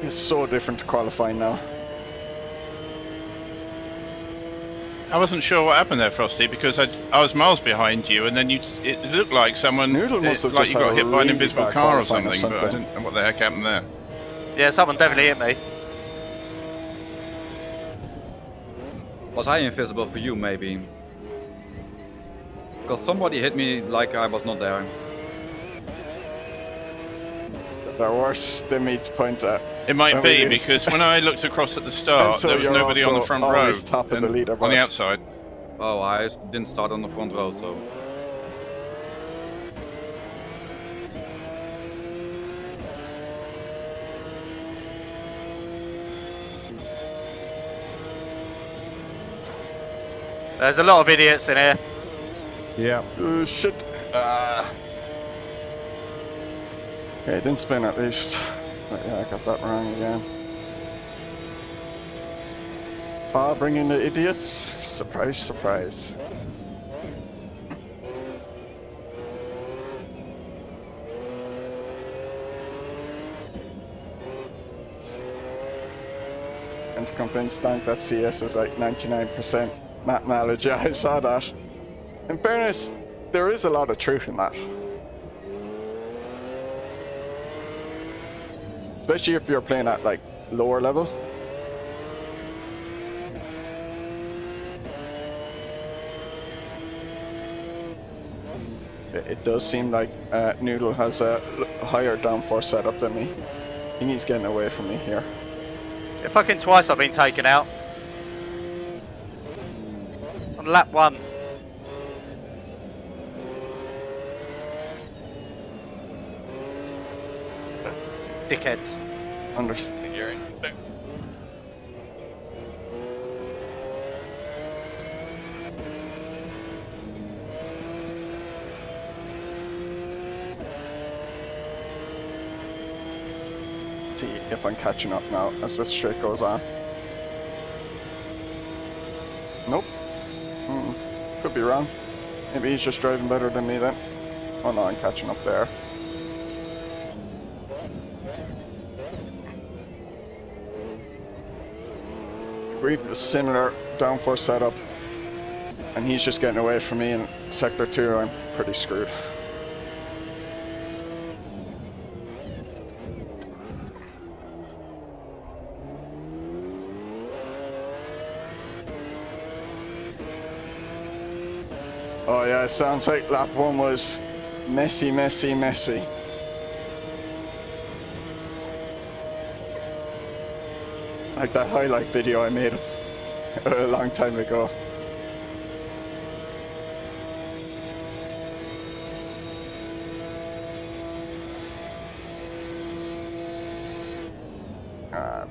It's so different to qualifying now. I wasn't sure what happened there, Frosty, because I was miles behind you, and then it looked like someone Noodle must have like just you got had a hit by an really invisible bad car or qualifying or something, but I something. didn't know what the heck happened there. Yeah, someone definitely hit me. Was I invisible for you, maybe? Because somebody hit me like I was not there. They're worse than me to point at. It might Well, be, it is. because when I looked across at the start, And so there was you're nobody on the also front row. always top of the and- leaderboard. On the outside. Oh, I didn't start on the front row, so... There's a lot of idiots in here. Yeah. Shit. Okay, it didn't spin at least. But yeah, I got that wrong again. Spa bringing the idiots. Surprise, surprise. And to convince Dank that CS is like 99% map knowledge. Yeah, I saw that. In fairness, there is a lot of truth in that. Especially if you're playing at like lower level. It does seem like Noodle has a higher downforce setup than me. I think he's getting away from me here. Yeah, fucking twice I've been taken out. On lap 1. Dickheads. Understeering. See if I'm catching up now as this straight goes on. Nope. Could be wrong. Maybe he's just driving better than me then. Oh no, I'm catching up there. We've a similar downforce setup, and he's just getting away from me in sector 2. I'm pretty screwed. Oh yeah, it sounds like lap 1 was messy, messy, messy. Like that highlight video I made a long time ago.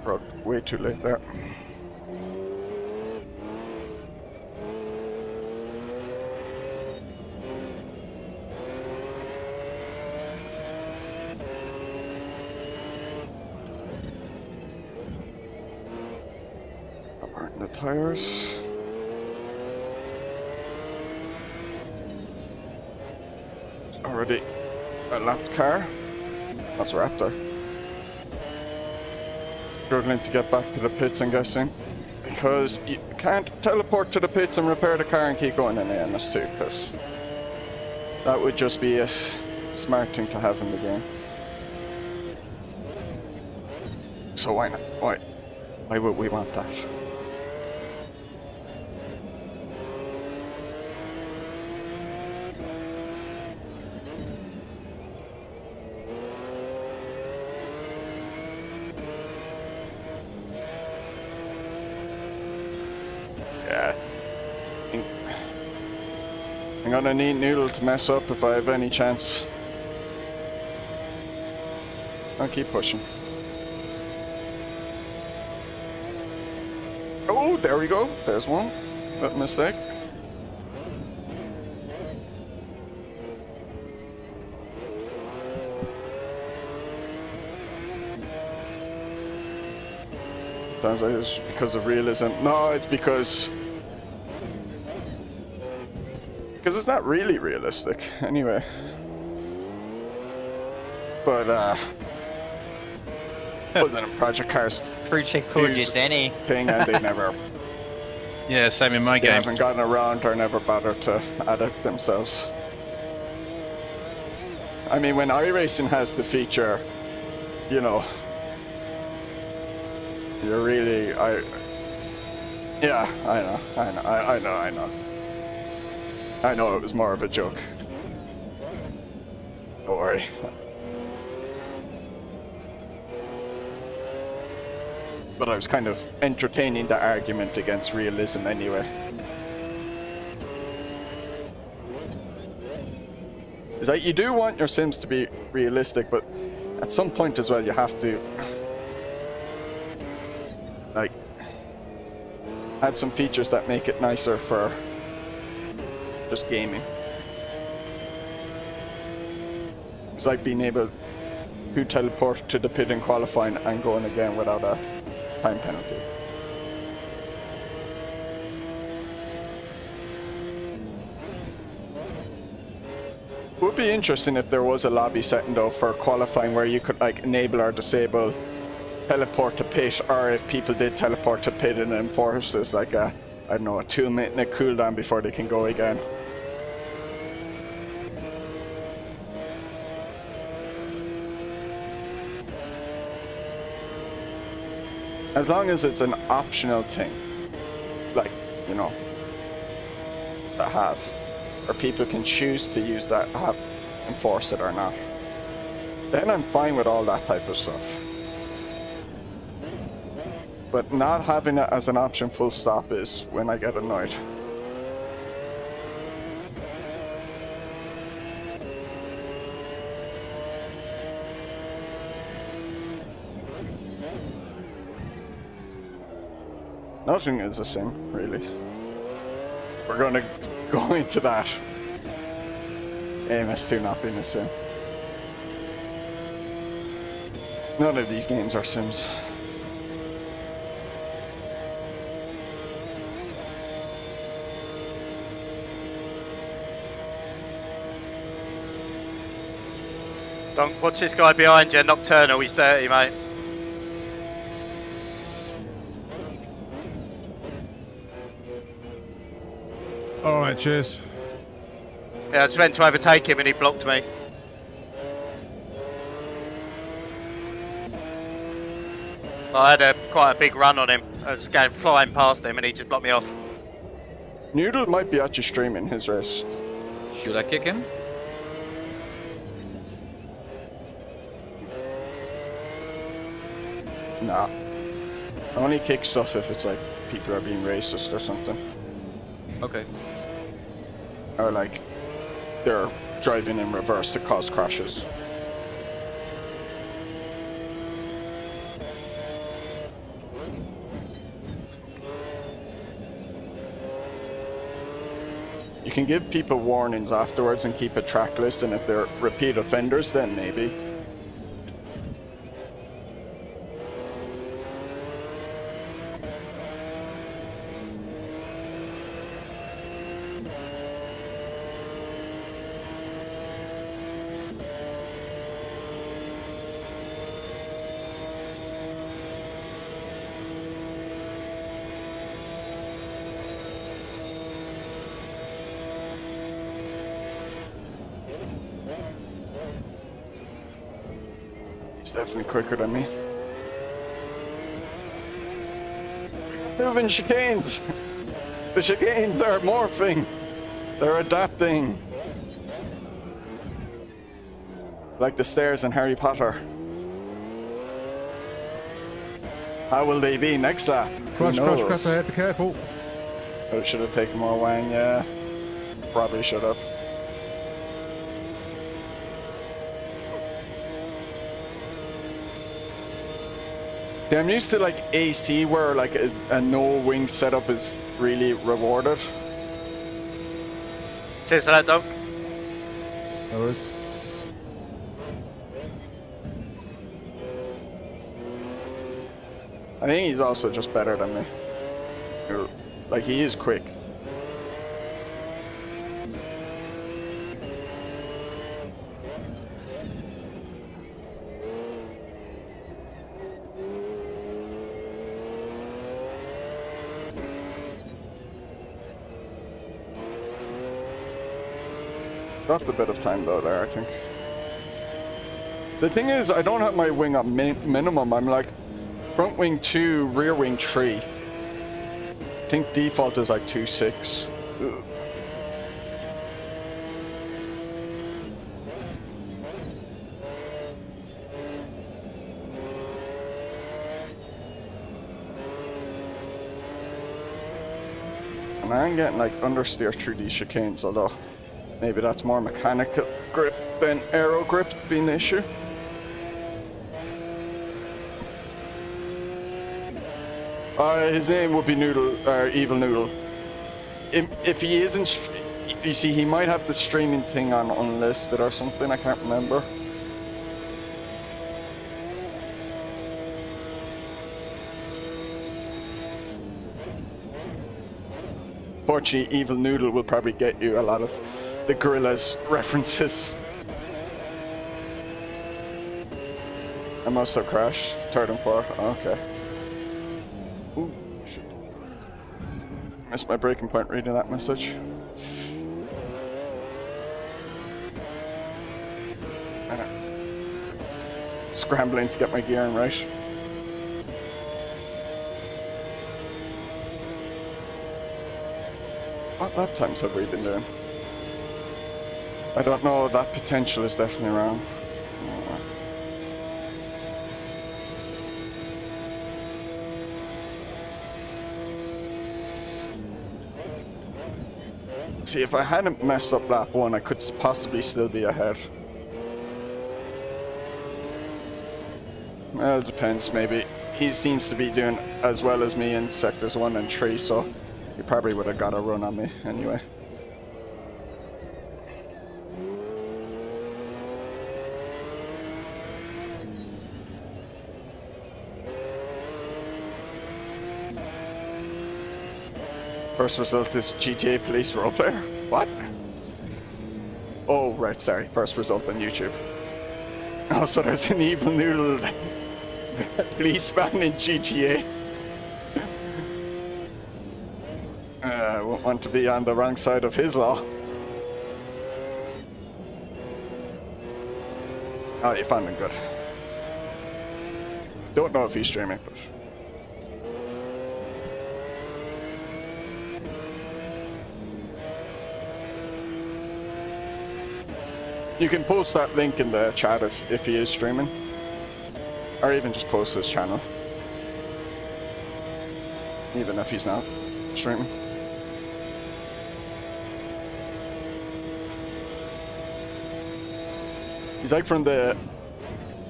Broke way too late there. Burn the tires. Already a lapped car. That's a Raptor. Struggling to get back to the pits, I'm guessing, because you can't teleport to the pits and repair the car and keep going in the AMS2, because that would just be a smart thing to have in the game. So why not? Why would we want that? Yeah. I'm gonna need Noodle to mess up if I have any chance. I'll keep pushing. Oh, there we go. There's one. That mistake. Sounds like it's because of realism. No, it's because Because it's not really realistic, anyway. But, wasn't in Project Cars Project Called Use- Danny. thing, and they never, Yeah, same in my they game. haven't gotten around or never bothered to add it themselves. I mean, when iRacing has the feature, you know, you're really, yeah, I know it was more of a joke. Don't worry. But I was kind of entertaining the argument against realism anyway. It's like you do want your Sims to be realistic, but at some point as well you have to like add some features that make it nicer for just gaming. It's like being able to teleport to the pit in qualifying and going again without a time penalty. It would be interesting if there was a lobby setting though for qualifying where you could like enable or disable teleport to pit, or if people did teleport to pit and enforce this like a, I don't know, a 2-minute cooldown before they can go again. As long as it's an optional thing, like, you know, to have, or people can choose to use that app, enforce it or not, then I'm fine with all that type of stuff. But not having it as an option full stop is when I get annoyed. Nothing is a sim, really. We're gonna go into that. AMS2 not being a sim. None of these games are sims. Don't watch this guy behind you, Nocturnal, he's dirty, mate. Alright, cheers. Yeah, I just went to overtake him and he blocked me. I had quite a big run on him. I was going flying past him and he just blocked me off. Noodle might be actually streaming his race. Should I kick him? Nah. I only kick stuff if it's like people are being racist or something. Okay. Or like they're driving in reverse to cause crashes. You can give people warnings afterwards and keep a track list, and if they're repeat offenders, then maybe. He's definitely quicker than me. Moving chicanes! The chicanes are morphing! They're adapting! Like the stairs in Harry Potter. How will they be next lap? Crash, Who crash, knows? crash ahead, be careful. Oh, should have taken more wang, yeah. Probably should have. See, I'm used to like AC where like a no wing setup is really rewarded. Cheers for that, dog. No worries. I think he's also just better than me. Like, he is quick. Dropped a bit of time though there, I think. The thing is, I don't have my wing at minimum. I'm like front wing 2, rear wing 3. I think default is like 2.6. Ugh. And I'm getting like understeer through these chicanes, although maybe that's more mechanical grip than aero grip being the issue. His name would be Noodle, or Evil Noodle. If he isn't, you see, he might have the streaming thing on unlisted or something, I can't remember. Fortunately, Evil Noodle will probably get you a lot of the Gorillas references. I must have crashed. 3rd and 4th. Okay. Ooh, shit. Missed my breaking point reading that message. Scrambling to get my gearing right. What lap times have we been doing? I don't know, that potential is definitely around. See, if I hadn't messed up lap 1, I could possibly still be ahead. Well, it depends, maybe. He seems to be doing as well as me in sectors 1 and 3, so he probably would have got a run on me anyway. First result is GTA Police Roleplayer? What? Oh, right, sorry. First result on YouTube. Oh, so there's an Evil Noodle policeman in GTA. I won't want to be on the wrong side of his law. Oh, you found him good. Don't know if he's streaming, but... You can post that link in the chat if he is streaming. Or even just post his channel. Even if he's not streaming. He's like from the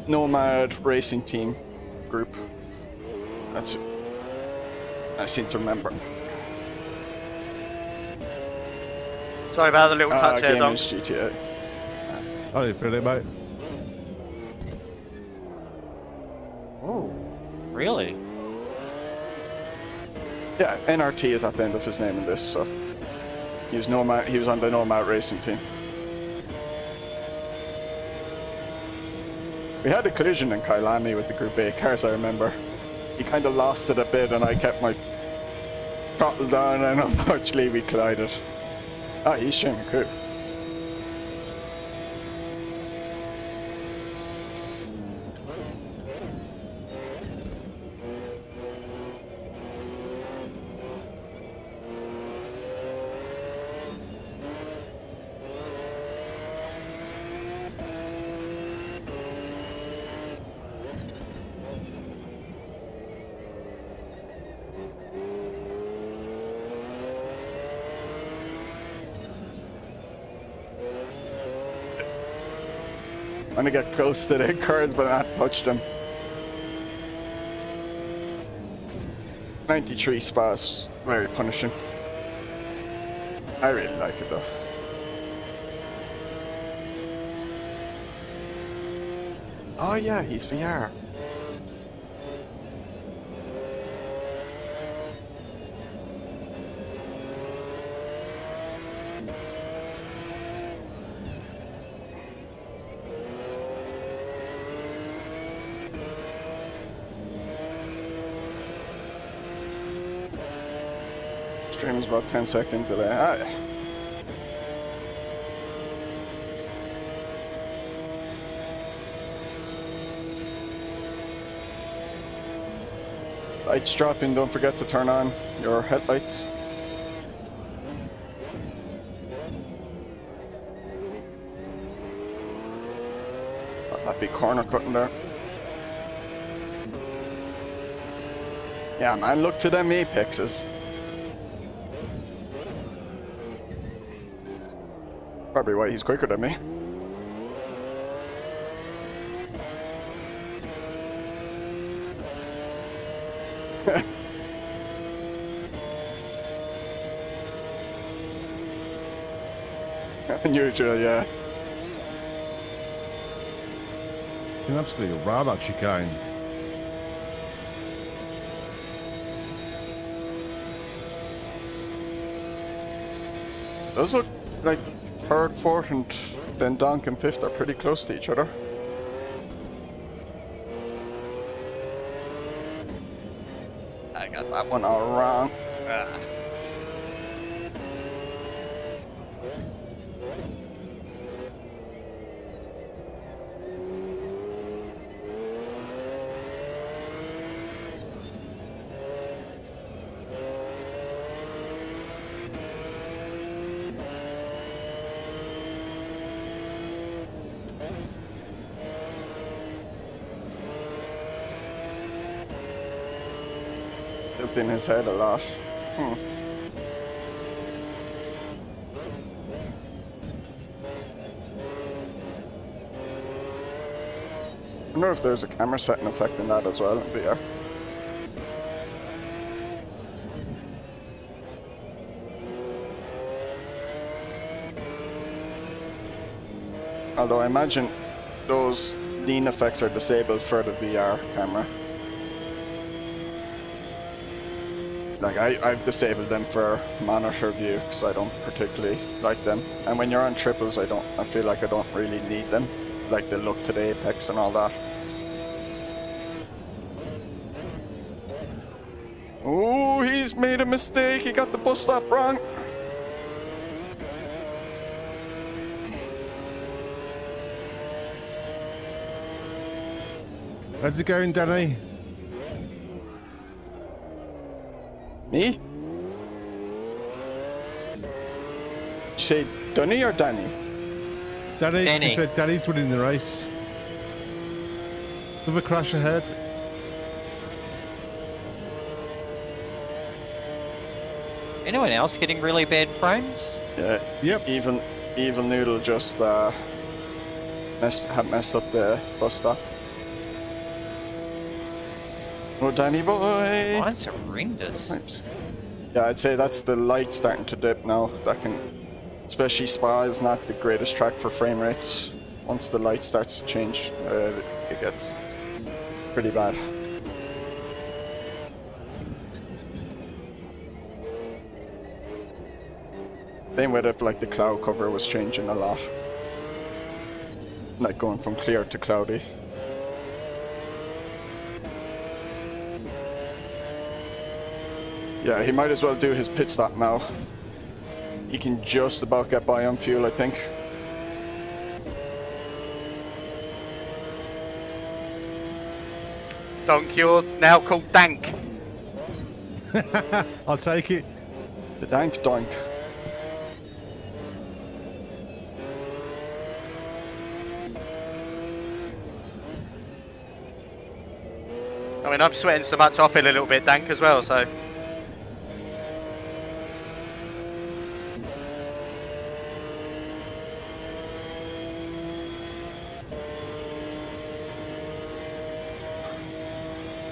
Nomad Racing Team group. That's it. I seem to remember. Sorry about the little touch here, Dom. GTA. How you feeling, mate? Oh, really? Yeah, NRT is at the end of his name in this, so he was on the Nomad Racing Team. We had a collision in Kyalami with the Group A cars, I remember. He kind of lost it a bit and I kept my throttle down and unfortunately we collided. Ah, he's streaming, cool. I'm gonna get close to the cars but not touch them. 93 Spa's very punishing. I really like it though. Oh yeah, he's VR. Stream is about 10 seconds delay. Lights dropping, don't forget to turn on your headlights. Got that big corner cutting there. Yeah man, look to them apexes. Probably why he's quicker than me. Unusual, yeah. You can absolutely row that chicane. Those look like third, fourth, and then Donk and fifth are pretty close to each other. I got that one all wrong. Ah. In his head a lot. I wonder if there's a camera setting effect in that as well in VR. Although I imagine those lean effects are disabled for the VR camera. Like I've disabled them for monitor view because I don't particularly like them. And when you're on triples, I feel like I don't really need them. Like the look to the apex and all that. Oh, he's made a mistake. He got the bus stop wrong. How's it going, Danny? Me? Did you say Dunny or Danny? Danny. Danny. She said Danny's winning the race. Another crash ahead. Anyone else getting really bad frames? Yeah. Yep. Evil Noodle just messed up the bus stop. Oh, Danny boy! Mine's horrendous. Oops. Yeah, I'd say that's the light starting to dip now. That can, especially Spa is not the greatest track for frame rates. Once the light starts to change, it gets pretty bad. Same with if like the cloud cover was changing a lot, like going from clear to cloudy. Yeah, he might as well do his pit stop now. He can just about get by on fuel, I think. Donk, you're now called Dank. I'll take it. The dank donk. I mean, I'm sweating so much, I feel a little bit dank as well, so.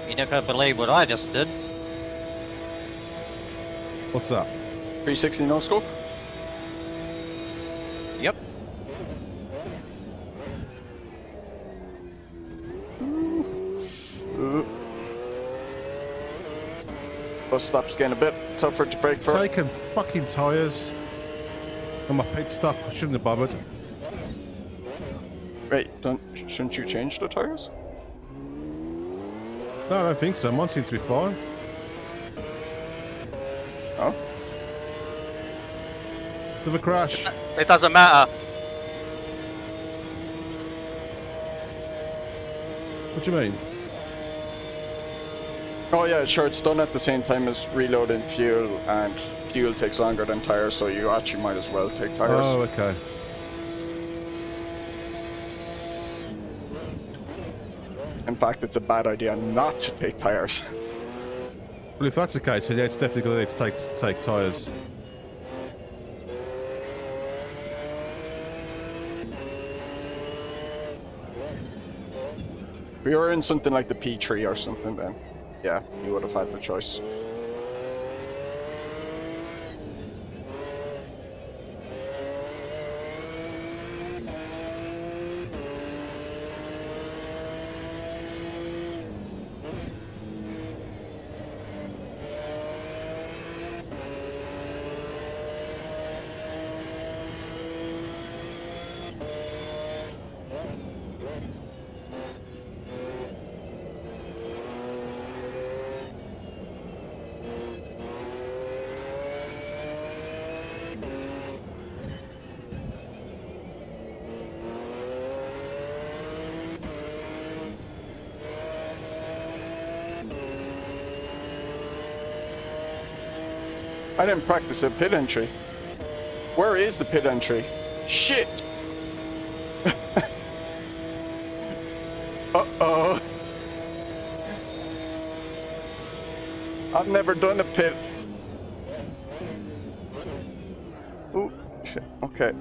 You're not gonna believe what I just did. What's that? 360 no scope. Yep. Bus stop's getting a bit tougher to brake for. Taking fucking tyres. On my pit stop. I shouldn't have bothered. Wait, shouldn't you change the tires? No, I don't think so. Mine seems to be fine. Oh. Another crash. It doesn't matter. What do you mean? Oh yeah, sure, it's done at the same time as reloading fuel, and fuel takes longer than tires, so you actually might as well take tires. Oh, okay. In fact, it's a bad idea not to take tires. Well, if that's the case, then yeah, it's definitely going to need to take tyres. If you were in something like the P3 or something, then yeah, you would have had the choice. I didn't practice the pit entry. Where is the pit entry? Shit! Uh-oh. I've never done a pit. Ooh, shit, okay.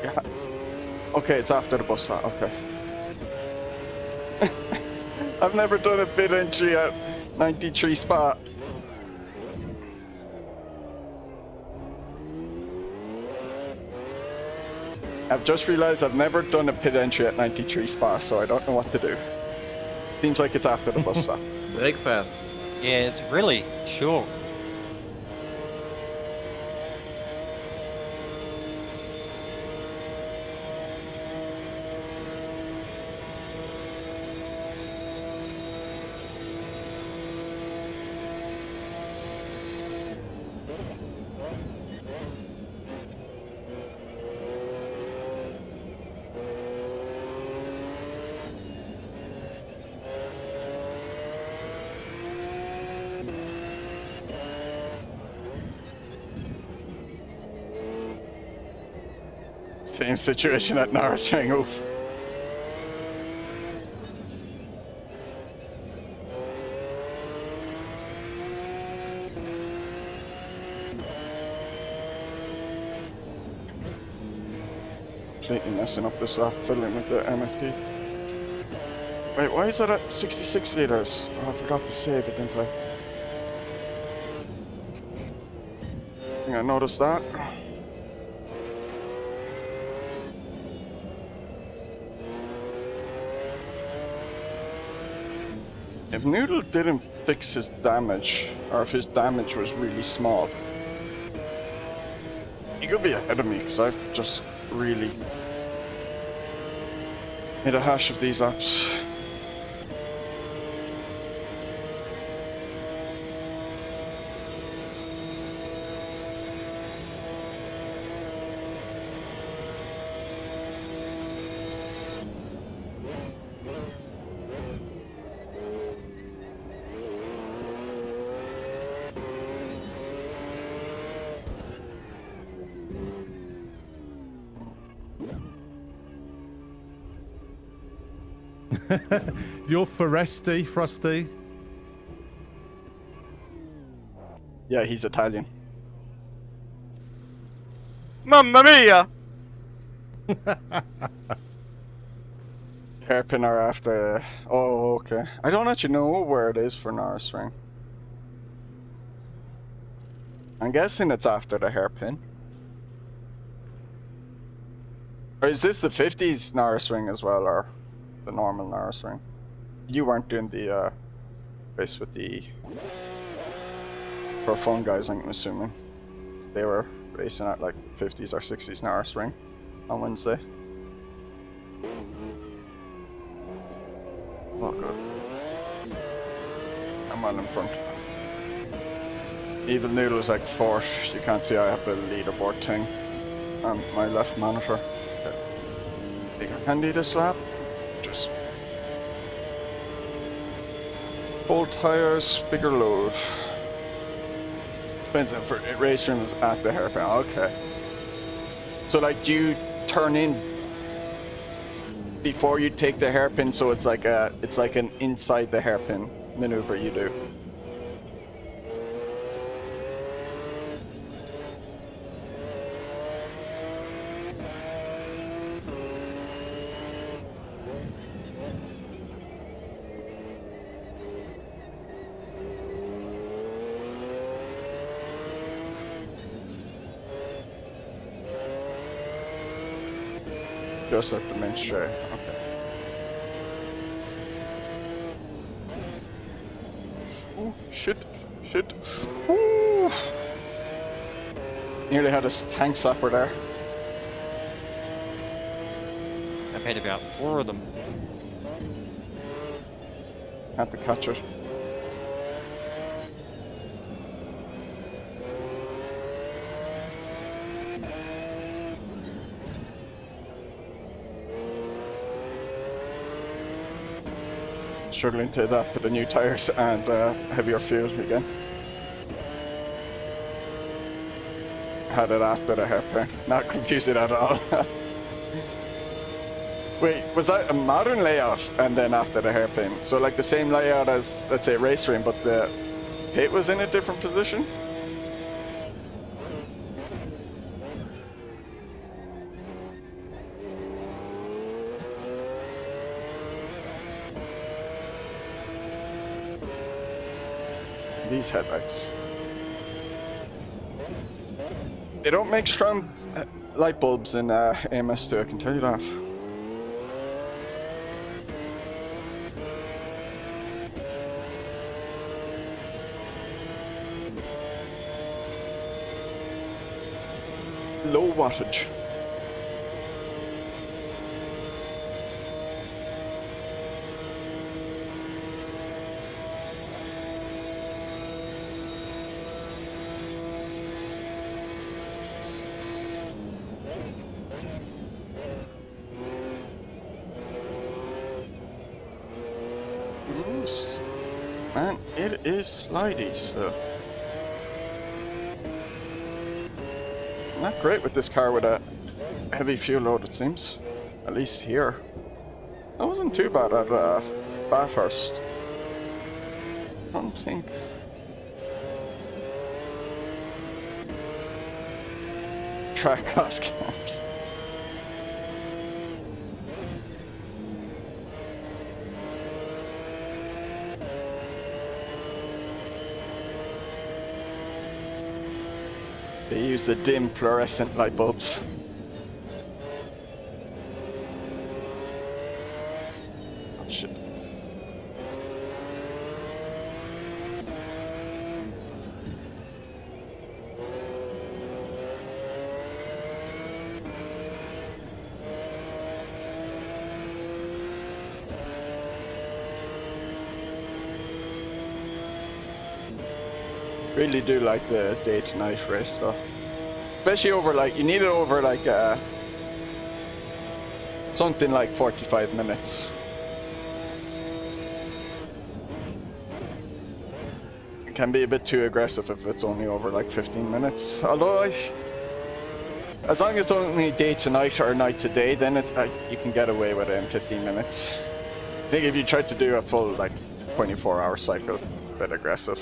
Yeah. Okay, it's after the bus stop, okay. I've never done a pit entry at 93 Spa. I've just realized I've never done a pit entry at 93 Spa, so I don't know what to do. Seems like it's after the bus stop. Break fast. Yeah, it's really short. Same situation at Norris Ring, oof. Completely messing up this lap, fiddling with the MFD. Wait, why is that at 66 litres? Oh, I forgot to save it, didn't I? I think I noticed that. If Noodle didn't fix his damage, or if his damage was really small, he could be ahead of me, because I've just really made a hash of these laps. You're Foresti, Frosty. Yeah, he's Italian. Mamma mia! Hairpin are after... Oh, okay. I don't actually know where it is for Norris Ring. I'm guessing it's after the hairpin. Or is this the 50s Norris Ring as well, or the normal Norris Ring? You weren't doing the race with the Pro Fun guys, I'm assuming. They were racing at like 50s or 60s Norris Ring on Wednesday. Oh good. I'm on in front. Evil Noodle is like fourth. You can't see I have the leaderboard thing on my left monitor. Think I can do this lap? Just Old tires, bigger load. Depends if race room is at the hairpin. Okay. So like, do you turn in before you take the hairpin? So it's like an inside the hairpin maneuver you do. Just at the main straight. Okay. Oh shit! Shit! Ooh. Nearly had a tank slapper there. I've had about 4 of them. Had to catch it. Struggling to adapt to the new tires and heavier fuel again. Had it after the hairpin. Not confusing at all. Wait, was that a modern layout and then after the hairpin? So like the same layout as, let's say, race ring, but the pit was in a different position? These headlights. They don't make strong light bulbs in AMS2, I can tell you that. Low wattage. Man, it is slidey, so not great with this car with a heavy fuel load, it seems. At least here. That wasn't too bad at Bathurst. I don't think. Track cost camps. They use the dim fluorescent light bulbs. Oh shit. Really do like the day to night race stuff, especially over like, you need it over like something like 45 minutes. It can be a bit too aggressive if it's only over like 15 minutes. Although as long as it's only day to night or night to day, then it's you can get away with it in 15 minutes. I think if you try to do a full like 24-hour cycle, it's a bit aggressive.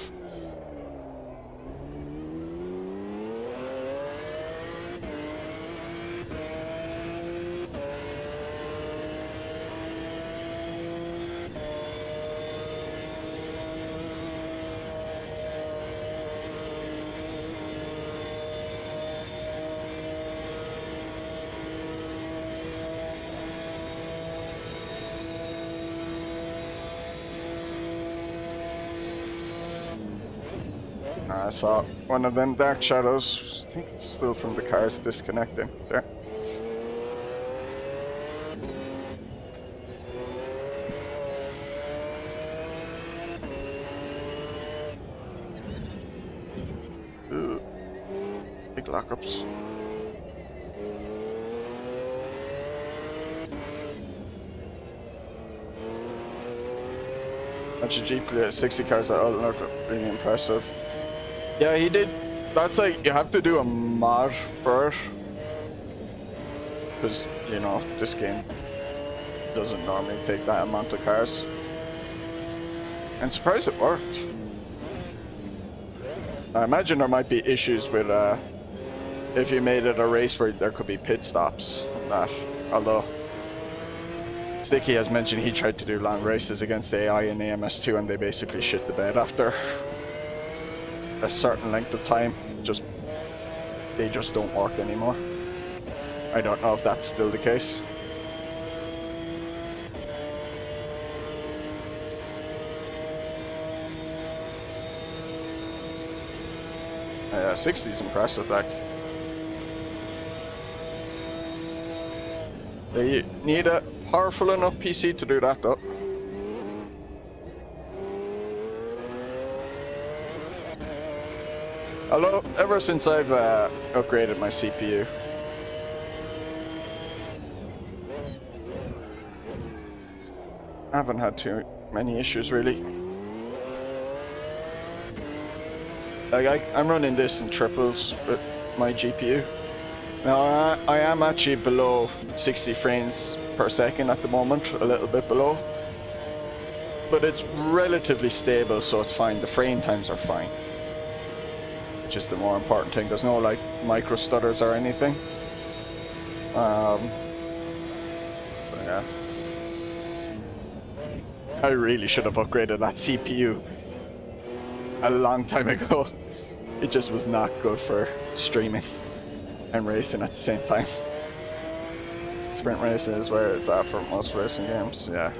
I saw one of them dark shadows. I think it's still from the cars disconnecting. There. Ooh. Big lockups. bunch of GP 60 cars that all look really impressive. Yeah, he did. That's like, you have to do a mod for it. Because, you know, this game doesn't normally take that amount of cars. And surprised it worked. I imagine there might be issues with if you made it a race where there could be pit stops and that. Although Sticky has mentioned he tried to do long races against AI in AMS2 and they basically shit the bed after a certain length of time. They just don't work anymore. I don't know if that's still the case. 60 is impressive, like. So you need a powerful enough PC to do that, though. Although, ever since I've upgraded my CPU, I haven't had too many issues, really. Like, I'm running this in triples with my GPU. Now, I am actually below 60 frames per second at the moment, a little bit below. But it's relatively stable, so it's fine. The frame times are fine. Which is the more important thing. There's no, like, micro stutters or anything. But yeah. I really should have upgraded that CPU a long time ago. It just was not good for streaming and racing at the same time. Sprint racing is where it's at for most racing games, yeah.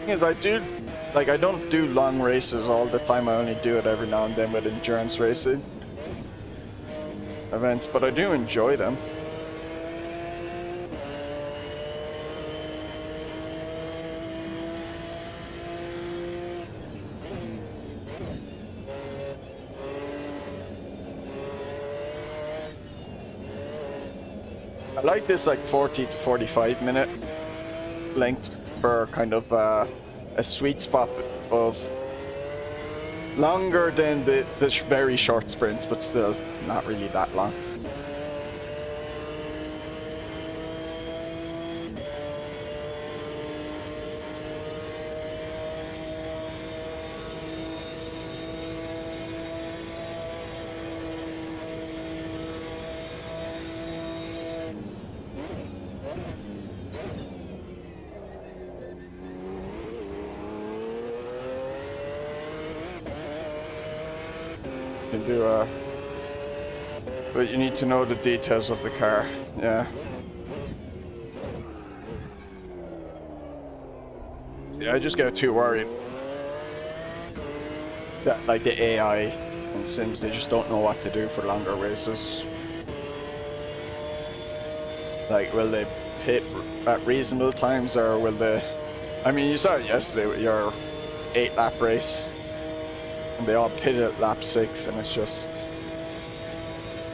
Thing is, I don't do long races all the time. I only do it every now and then with endurance racing events, but I do enjoy them. I like this like 40 to 45 minute length for kind of a sweet spot of longer than the very short sprints, but still not really that long. But you need to know the details of the car, yeah. See, I just get too worried that like the AI in Sims, they just don't know what to do for longer races. Like, will they pit at reasonable times, or will they... I mean, you saw it yesterday with your 8-lap race. And they all pitted at lap 6, and it's just...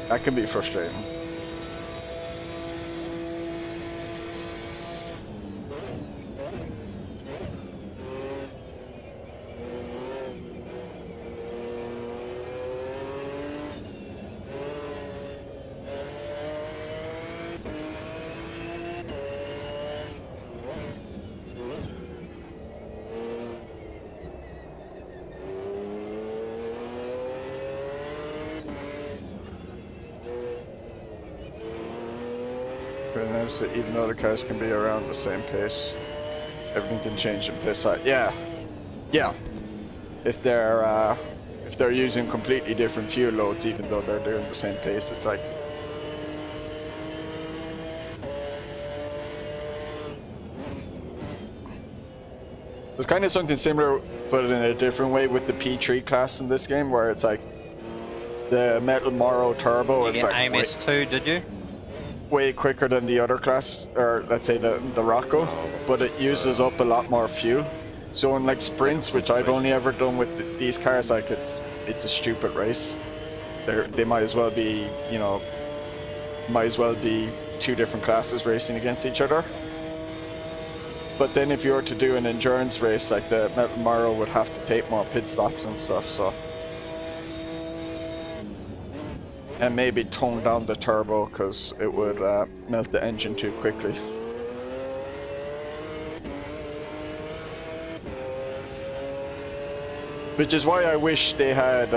that can be frustrating. Even though the cars can be around the same pace, everything can change in pit side. Yeah. If they're using completely different fuel loads, even though they're doing the same pace, it's like... There's kind of something similar, but in a different way with the P3 class in this game, where it's like the Metal Morrow Turbo. You it's get like AMS2, did you? Way quicker than the other class, or let's say the Rocco, but it uses up a lot more fuel. So in like sprints, which I've only ever done with these cars, like it's it's a stupid race. They might as well be, you know, two different classes racing against each other. But then if you were to do an endurance race, like the Metal Maro would have to take more pit stops and stuff, so. And maybe tone down the turbo, because it would melt the engine too quickly. Which is why I wish they had,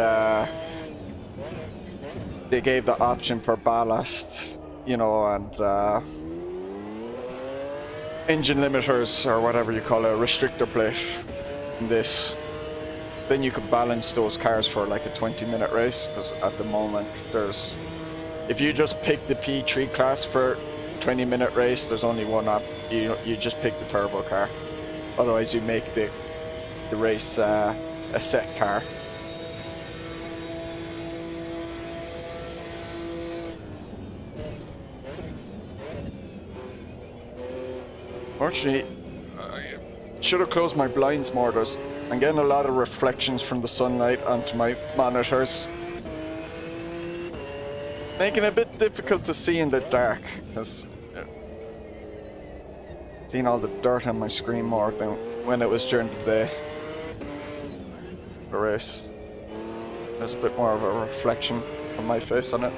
they gave the option for ballast, you know, and engine limiters, or whatever you call it, a restrictor plate in this. So then you could balance those cars for like a 20-minute race, because at the moment there's, if you just pick the P3 class for a 20-minute race, there's only one up. You just pick the turbo car. Otherwise you make the race a set car. Fortunately, I should have closed my blinds more. I'm getting a lot of reflections from the sunlight onto my monitors, making it a bit difficult to see in the dark, because seeing all the dirt on my screen more than when it was during the day. The race, there's a bit more of a reflection from my face on it.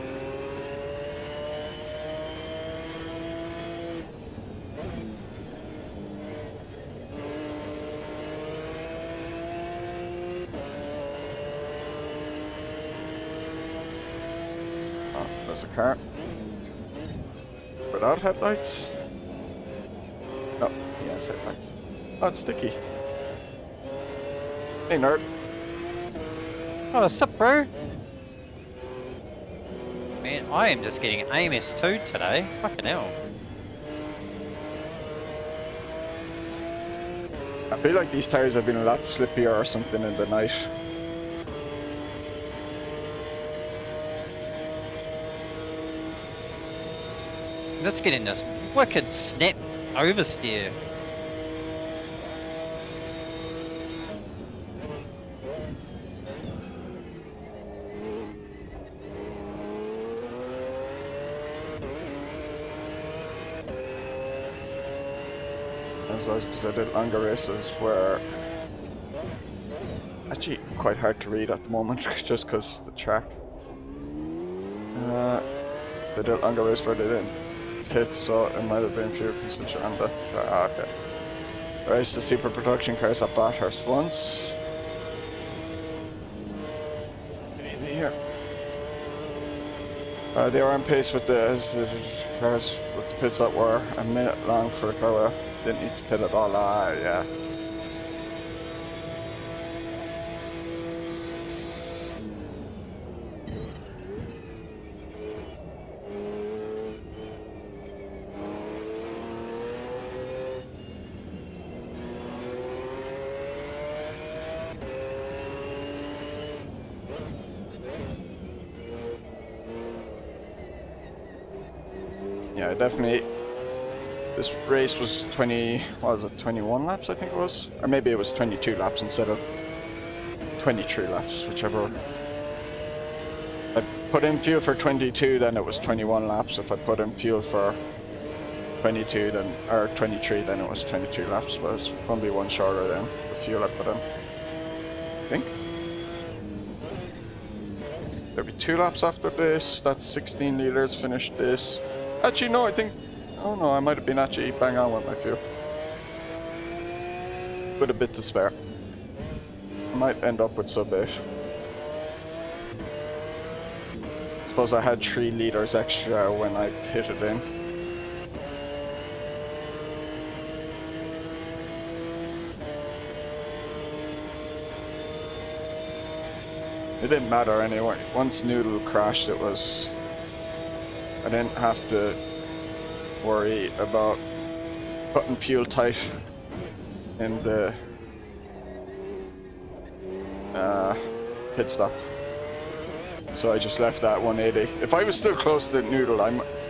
Oh, there's a car without headlights. No, he has headlights. Oh, it's sticky. Hey, nerd. Oh, what's up, bro? Man, I am just getting AMS2 today. Fucking hell. I feel like these tires have been a lot slippier or something in the night. I'm just getting this wicked snap oversteer. Because I did longer races where it's actually quite hard to read at the moment, just because the track. They did longer races where they didn't pit, so it might have been fuel consumption on the. Okay. Race the super production cars at Bathurst once. Easy here. They were on pace with the cars with the pits that were a minute long for the car. Didn't need to pit at all. Yeah. Yeah, definitely. This race was 21 laps, I think it was? Or maybe it was 22 laps instead of 23 laps, whichever. If I put in fuel for 22, then it was 21 laps. If I put in fuel for 22, then, or 23, then it was 22 laps. But it's probably one shorter than the fuel I put in, I think. There'll be 2 laps after this. That's 16 litres, finish this. Actually, no, I think. Oh no, I might have been actually bang on with my fuel. With a bit to spare. I might end up with sub 8. I suppose I had 3 litres extra when I pitted in. It didn't matter anyway. Once Noodle crashed, it was. I didn't have to worry about putting fuel tight in the pit stop. So I just left that 180. If I was still close to Noodle,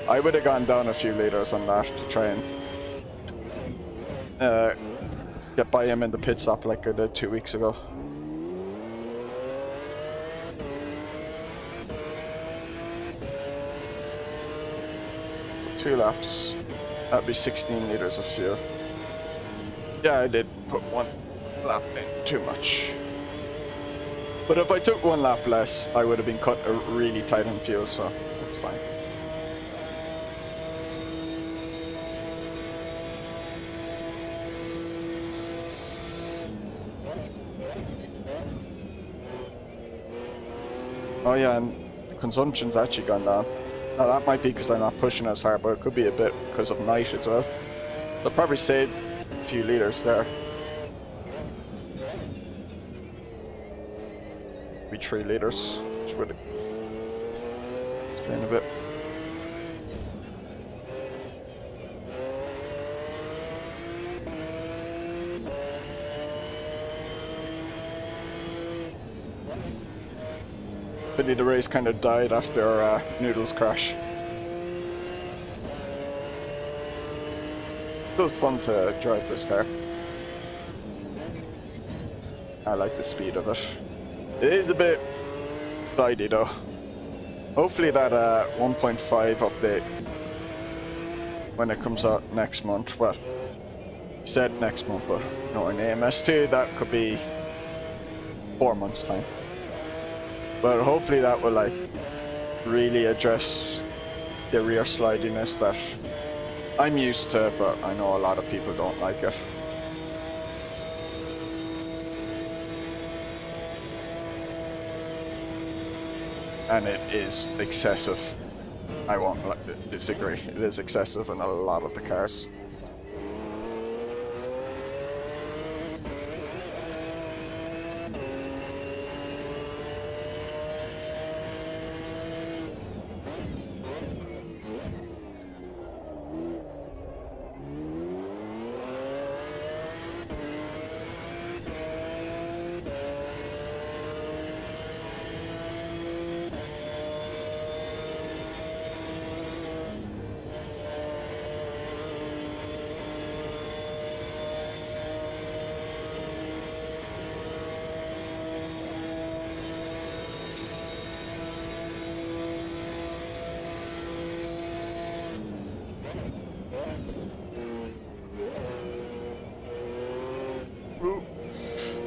I would have gone down a few litres on that to try and get by him in the pit stop like I did 2 weeks ago. 2 laps. That'd be 16 liters of fuel. Yeah, I did put 1 lap in too much. But if I took 1 lap less, I would have been cut really tight on fuel, so that's fine. Oh yeah, and consumption's actually gone down. Now that might be because I'm not pushing as hard, but it could be a bit because of night as well. I'll probably saved a few liters there. Be 3 liters, which would explain a bit. Pity the race kind of died after Noodle's crash. Still fun to drive this car. I like the speed of it. It is a bit slidey though. Hopefully that 1.5 update when it comes out next month. Well, said next month, but you know, in AMS2 that could be 4 months time. But hopefully that will like really address the rear slidiness that I'm used to, but I know a lot of people don't like it. And it is excessive. I won't disagree. It is excessive in a lot of the cars.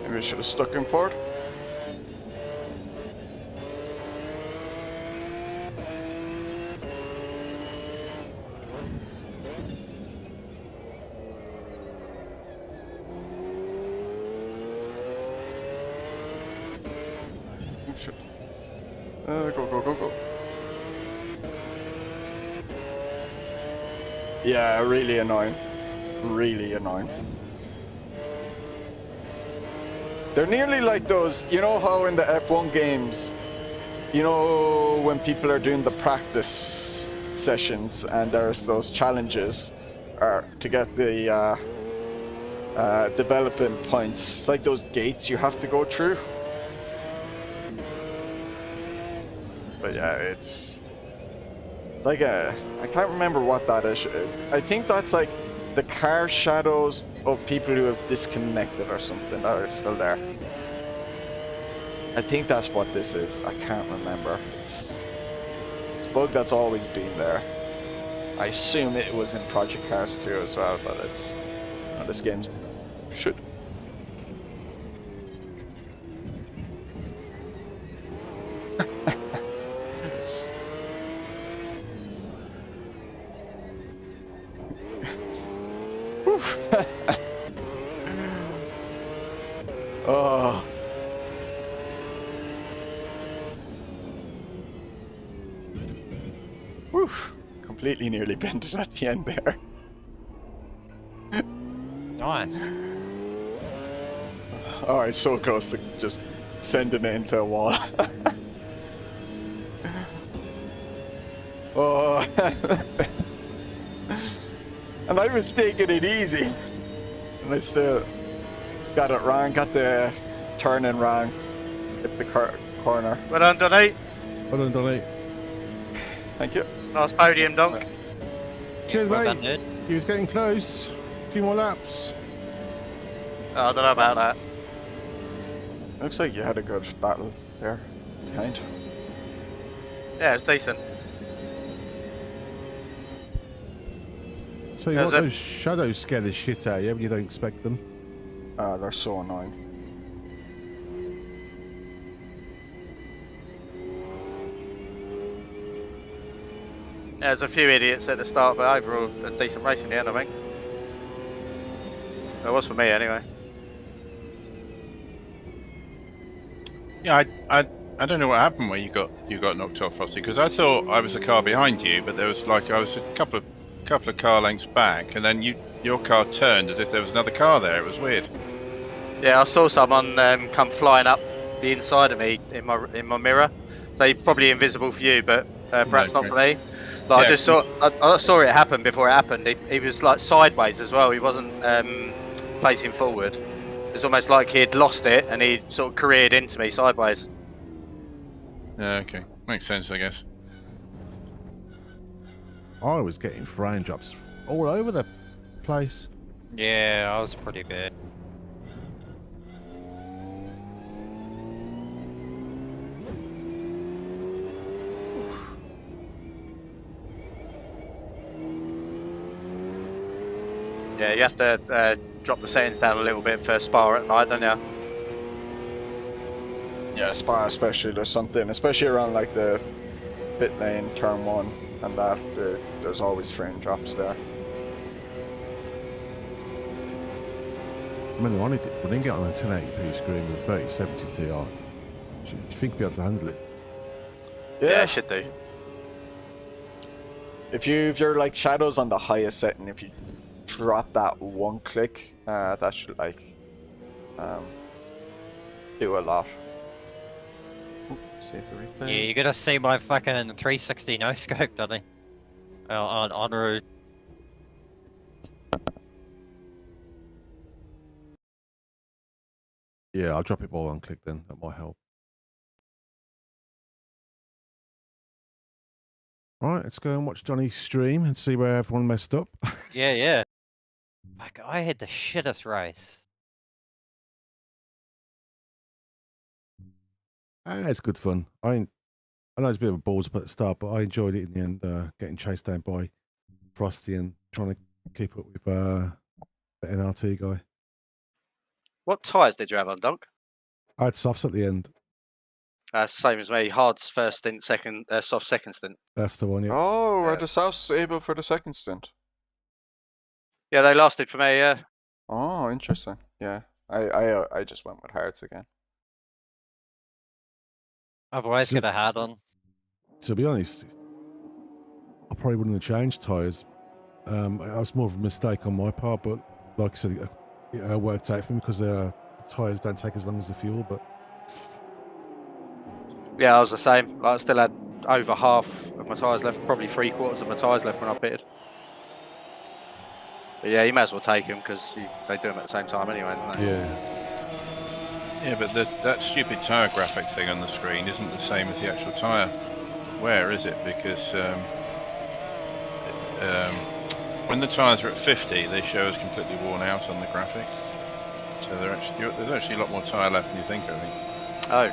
Maybe I should have stuck him forward. Oh shit. Go. Yeah, really annoying. Really annoying. They're nearly like those, you know how in the F1 games, you know when people are doing the practice sessions and there's those challenges to get the development points. It's like those gates you have to go through. But yeah, it's like I can't remember what that is. I think that's like the car shadows of people who have disconnected or something that are still there. I think that's what this is. I can't remember. It's a bug that's always been there. I assume it was in Project Cars 2 as well, but it's this game's shit. Oh. Whew. Completely nearly bent it at the end there. Nice. Alright, so close to just sending it into a wall. Oh. And I was taking it easy. And I still just got it wrong, got the turning wrong. Hit the corner. Well done, Donny. Well done, Donny. Thank you. Nice podium, Donk. Cheers, Well mate. done, dude. He was getting close. A few more laps. Oh, I don't know about that. Looks like you had a good battle there. Kind. Yeah, it's decent. Tell you Yeah, what, so- those shadows scare the shit out of you when you don't expect them. They're so annoying. Yeah, there's a few idiots at the start, but overall a decent race in the end, I think. It was for me anyway. Yeah, I don't know what happened where you got knocked off, Frosty, because I thought I was the car behind you, but there was like I was a couple of car lengths back, and then your car turned as if there was another car there. It was weird. Yeah, I saw someone come flying up the inside of me in my mirror. So he's probably invisible for you, but perhaps not for me. Like, Yeah. I saw it happen before it happened. He was like sideways as well. He wasn't facing forward. It's almost like he'd lost it and he sort of careered into me sideways. Yeah, okay, makes sense, I guess. I was getting frame drops all over the place. Yeah, I was pretty bad. Yeah, you have to drop the settings down a little bit for Spa at night, don't you? Yeah, Spa especially, there's something, especially around like the pit lane, turn 1 and that, there's always frame drops there. I mean, we didn't get on a 1080p screen with a 3070 Ti. Do you think we'll be able to handle it? Yeah, it should do. If you're like shadows on the highest setting, if you drop that one click, that should like do a lot. Ooh, save the replay. Yeah, you gotta see my fucking 360 no scope, doesn't he? On route. Yeah, I'll drop it by one click then. That might help. Right, let's go and watch Johnny's stream and see where everyone messed up. Yeah, yeah. Fuck, I had the shittest race. It's good fun. I know it's a bit of a balls up at the start, but I enjoyed it in the end, getting chased down by Frosty and trying to keep up with the NRT guy. What tyres did you have on, Donk? I had softs at the end. Same as me. Hards first stint, second, soft second stint. That's the one, yeah. Oh, Yeah. are the softs able for the second stint? Yeah, they lasted for me. Yeah. Oh, interesting. Yeah, I just went with hards again. I've always So- got a hard on. To be honest, I probably wouldn't have changed tyres. That was more of a mistake on my part, but like I said, it worked out for me because the tyres don't take as long as the fuel, but Yeah, I was the same. Like, I still had over half of my tyres left, probably 3/4 of my tyres left when I pitted. But yeah, you may as well take them because they do them at the same time anyway, don't they? yeah. Yeah, but that stupid tyre graphic thing on the screen isn't the same as the actual tyre wear, is it? Because when the tyres are at 50, they show as completely worn out on the graphic. So there's actually a lot more tyre left than you think, I think. Oh,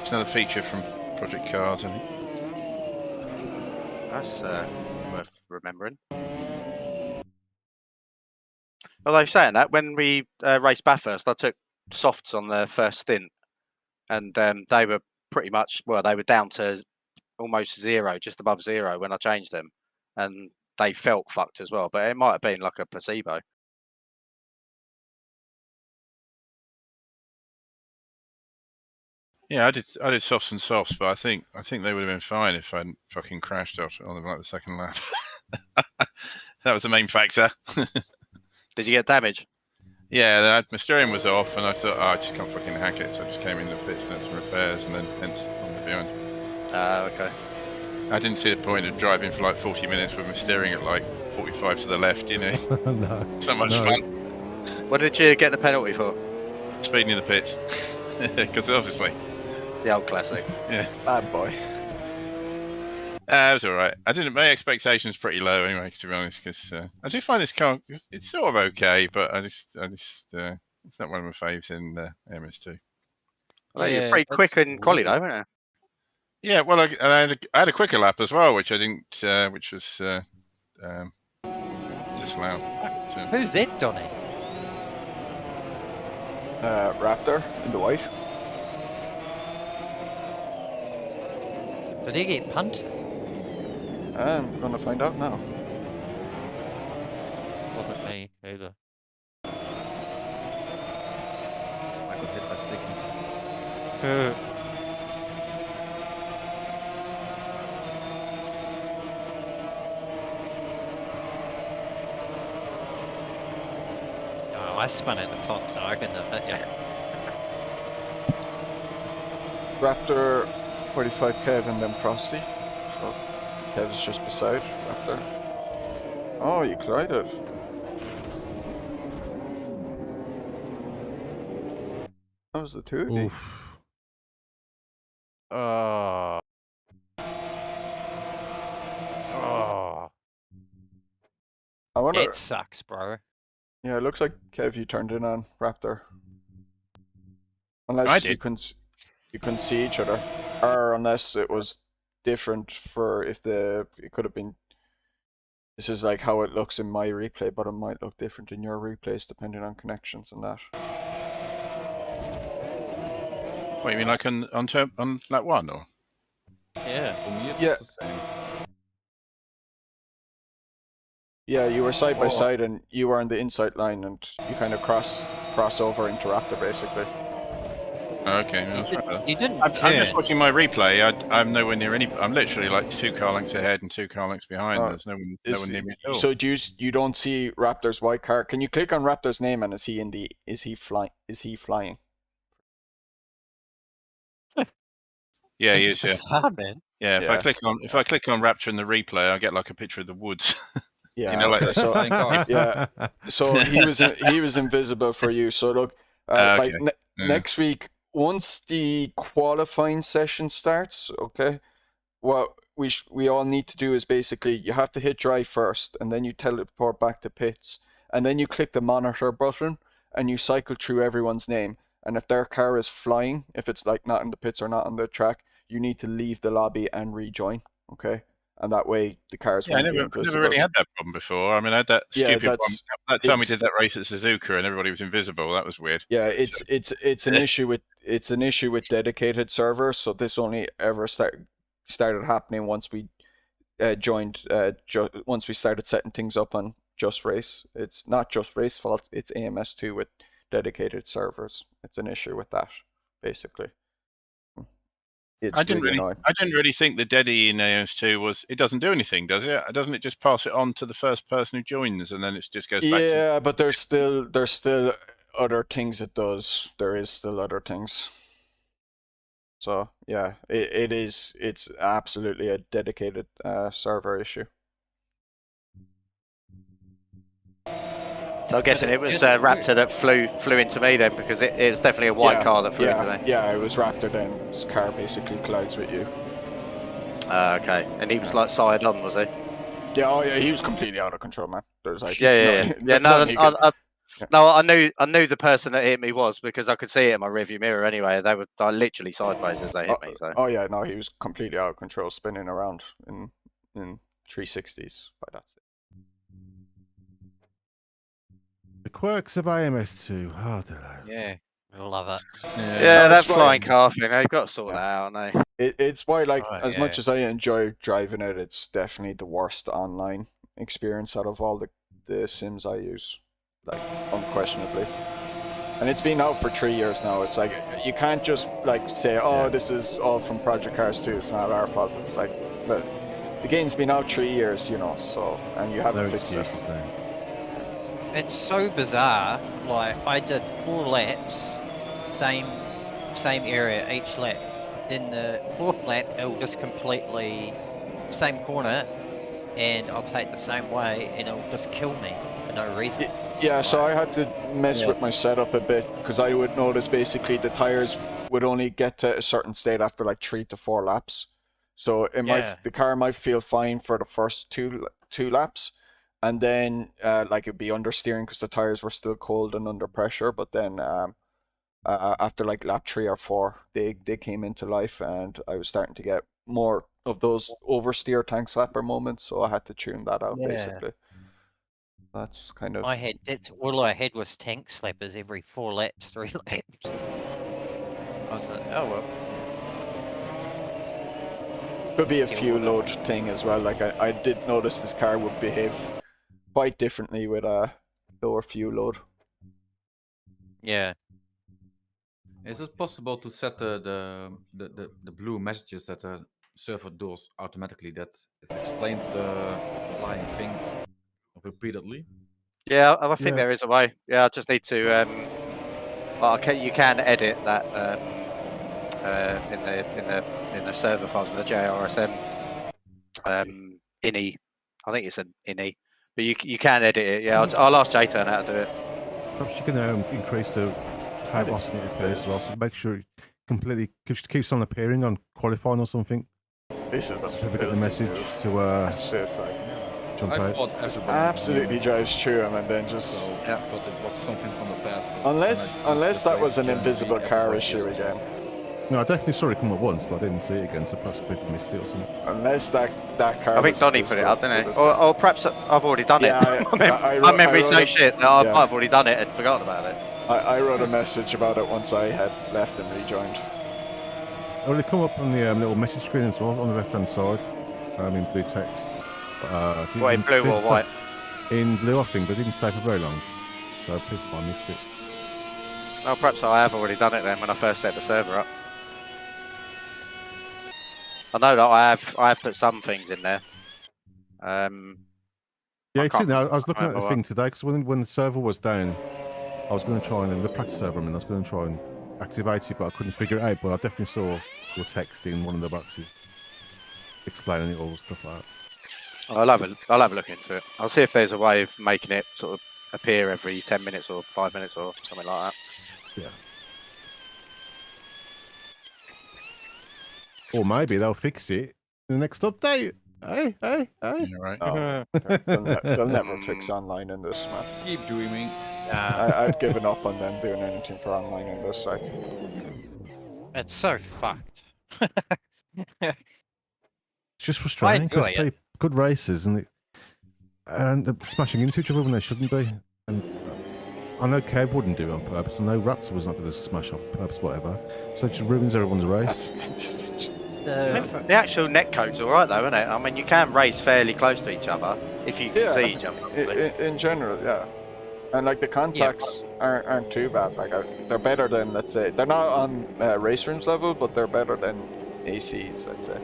It's another feature from Project Cars, I think. that's worth remembering. Although saying that, when we raced Bathurst, I took softs on the first stint, and they were pretty much, well, they were down to almost zero, just above zero when I changed them, and they felt fucked as well. But it might have been like a placebo. Yeah, I did softs and softs, but I think they would have been fine if I hadn't fucking crashed after on like the second lap. That was the main factor. Did you get damage? Yeah, my steering was off, and I thought, oh, I just can't fucking hack it. So I just came in the pits and had some repairs, and then hence on the behind. Okay. I didn't see the point of driving for like 40 minutes with my steering at like 45 to the left, you know. No. So much No. fun. What did you get the penalty for? Speeding in the pits. Because obviously, The old classic. Bad boy. it was all right. My expectations pretty low anyway, to be honest, because I do find this car, it's sort of okay, but I just it's not one of my faves in AMS2. Well, you're Yeah, pretty quick that's in quali weird. though, weren't Yeah, well, I had a quicker lap as well, which I didn't, which was disallow. Who's that, Donny? Raptor in the white. Did he get punted? I'm gonna find out now. Wasn't me either. I got hit by sticky. Oh, I spun at the top, so I couldn't have hit you. Raptor 45 Kev and then Frosty. So Kev's just beside Raptor. Oh, you collided. That was the two of you. Oof. Oh. Oh. I wonder. It sucks, bro. Yeah, it looks like Kev, you turned in on Raptor. I Unless did. you couldn't see each other, or unless it was different for if it could have been. This is like how it looks in my replay, but it might look different in your replays depending on connections and that. What, you mean like on lap 1 or? Yeah. For me, it Yeah. was the same. Yeah, you were side by Oh. side, and you were on the inside line, and you kind of cross over into Raptor basically. Oh, okay, that's right. You didn't I'm turn. just watching my replay. I'm nowhere near any. I'm literally like 2 car lengths ahead and 2 car lengths behind. Oh, There's no one near me at all. So you don't see Raptor's white car? Can you click on Raptor's name and is he flying? Yeah, he It's is. Yeah, bizarre, man. yeah. If I click on Raptor in the replay, I get like a picture of the woods. Yeah. You know, like okay, so Flying cars. yeah, so he was invisible for you. So look, like Okay. Yeah. next week, once the qualifying session starts, okay, what we all need to do is basically you have to hit drive first, and then you teleport back to pits, and then you click the monitor button, and you cycle through everyone's name. And if their car is flying, if it's like not in the pits or not on the track, you need to leave the lobby and rejoin. Okay. And that way the cars Yeah, I won't be never invisible. really had that problem before. I mean, I had that Yeah, stupid one. that's- That time we it's- did that race at Suzuka and everybody was invisible. That was weird. Yeah, it's an issue with dedicated servers. So this only ever started happening once we joined once we started setting things up on Just Race. It's not Just Race fault. It's AMS2 with dedicated servers. It's an issue with that, basically. It's I didn't really annoying. really think the Dedi in AMS2 was. It doesn't do anything, does it? Doesn't it just pass it on to the first person who joins and then it just goes back to? Yeah, but there's still other things it does. There is still other things. So yeah, it's absolutely a dedicated server issue. So I'm guessing it was Raptor that flew into me then, because it was definitely a white car that flew into me. Yeah, it was Raptor then. His car basically collides with you. Okay, and he was like side on, was he? Yeah, oh yeah, he was completely out of control, man. There's like Yeah. No, I knew the person that hit me was, because I could see it in my rearview mirror anyway. They were literally sideways as they hit me. So. Oh yeah, no, he was completely out of control, spinning around in 360s by that stage. The quirks of AMS2. Oh, I don't know. Yeah, I love it. Yeah, that that's why- flying car thing, they've got to sort that out, haven't they? It's why, like, Oh, as yeah. much as I enjoy driving it, it's definitely the worst online experience out of all the sims I use, like, unquestionably. And it's been out for 3 years now. It's like, you can't just, like, say, oh, this is all from Project Cars 2, it's not our fault. It's like, but the game's been out 3 years, you know, so, and you haven't No fixed it. excuses now. It's so bizarre. Like I did 4 laps, same area each lap. Then the 4th lap, it'll just completely same corner, and I'll take the same way, and it'll just kill me for no reason. Yeah, so I had to mess Yeah. with my setup a bit, because I would notice basically the tires would only get to a certain state after like 3 to 4 laps. So it the car might feel fine for the first two laps, and then like it'd be understeering because the tires were still cold and under pressure. But then after like lap 3 or 4, they came into life, and I was starting to get more of those oversteer tank slapper moments, so I had to tune that out Yeah. basically. That's kind of. That's all I had was tank slappers every 4 laps, 3 laps. I was like, oh well. Could be a Deal fuel with it. load thing as well. Like I did notice this car would behave quite differently with a lower fuel load. Yeah. Is it possible to set the blue messages that the server does automatically, that it explains the flying thing repeatedly? Yeah, I think Yeah. there is a way. Yeah, I just need to. Well, you can edit that in the server files in the JRSM ini. I think it's an ini, but you can edit it. Yeah, I'll ask J-Turn how to do it. Perhaps you can increase the how That is often it appears as well. built. So make sure it completely keeps on appearing on qualifying or something. This is a So people get the filthy message move. to It's just like jump I out. thought just everybody absolutely drives through him and then knew, just. so Yeah. I thought it was something from the past. 'cause Unless when I did that the was an race invisible Germany, car everybody issue just- again. No, I definitely saw it come up once, but I didn't see it again. So perhaps people missed it or something. Unless that car. I think was Donny put it up, invisible didn't to he? this Or perhaps I've already done Yeah, it. I My memory's wrote so it- shit that I yeah. might have already done it and forgotten about it. I wrote a message about it once I had left and rejoined. Oh, they come up on the little message screen as well on the left-hand side, in blue text. What, in blue or white? In blue, I think, but it didn't stay for very long. So people might have missed it. Oh, perhaps I have already done it then when I first set the server up. I know that I have put some things in there. Yeah, I it's in can't there. I was looking at remember the thing today because when the server was down, I was going to try and the practice server. I mean, I was going to try and activate it, but I couldn't figure it out. But I definitely saw your text in one of the boxes explaining it all, stuff like that. I'll have a look into it. I'll see if there's a way of making it sort of appear every 10 minutes or 5 minutes or something like that. Yeah. Or maybe they'll fix it in the next update. Hey. Yeah, right. No, they'll never fix online in this, man. Keep dreaming. I've given up on them doing anything for online in this. Like, It's so fucked. It's just frustrating because enjoy it. good races and they're smashing into each other when they shouldn't be. And I know Kev wouldn't do it on purpose. I know Raptor was not going to smash off on purpose, whatever. So it just ruins everyone's race. The actual netcode's alright though, isn't it? I mean, you can race fairly close to each other if you can Yeah, see each other. obviously. in general, yeah. And like the contacts aren't too bad. Like they're better than, let's say, they're not on race rooms level, but they're better than ACs, let's say.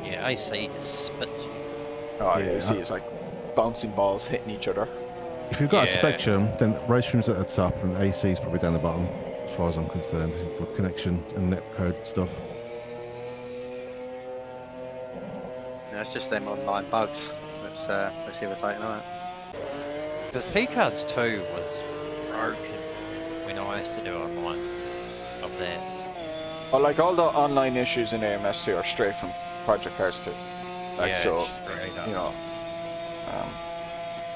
Yeah, AC just spit you. Oh, Yeah. AC is like bouncing balls hitting each other. If you've got a Yeah. Spectrum, then race room's at the top and AC is probably down the bottom, as far as I'm concerned, for connection and netcode stuff. Yeah, it's just them online bugs. Let's irritating, isn't it? Because PCAS 2 was broken when I used to do online of that. But like all the online issues in AMS2 are straight from Project Cars 2. Like Yeah, so, straight up. you know.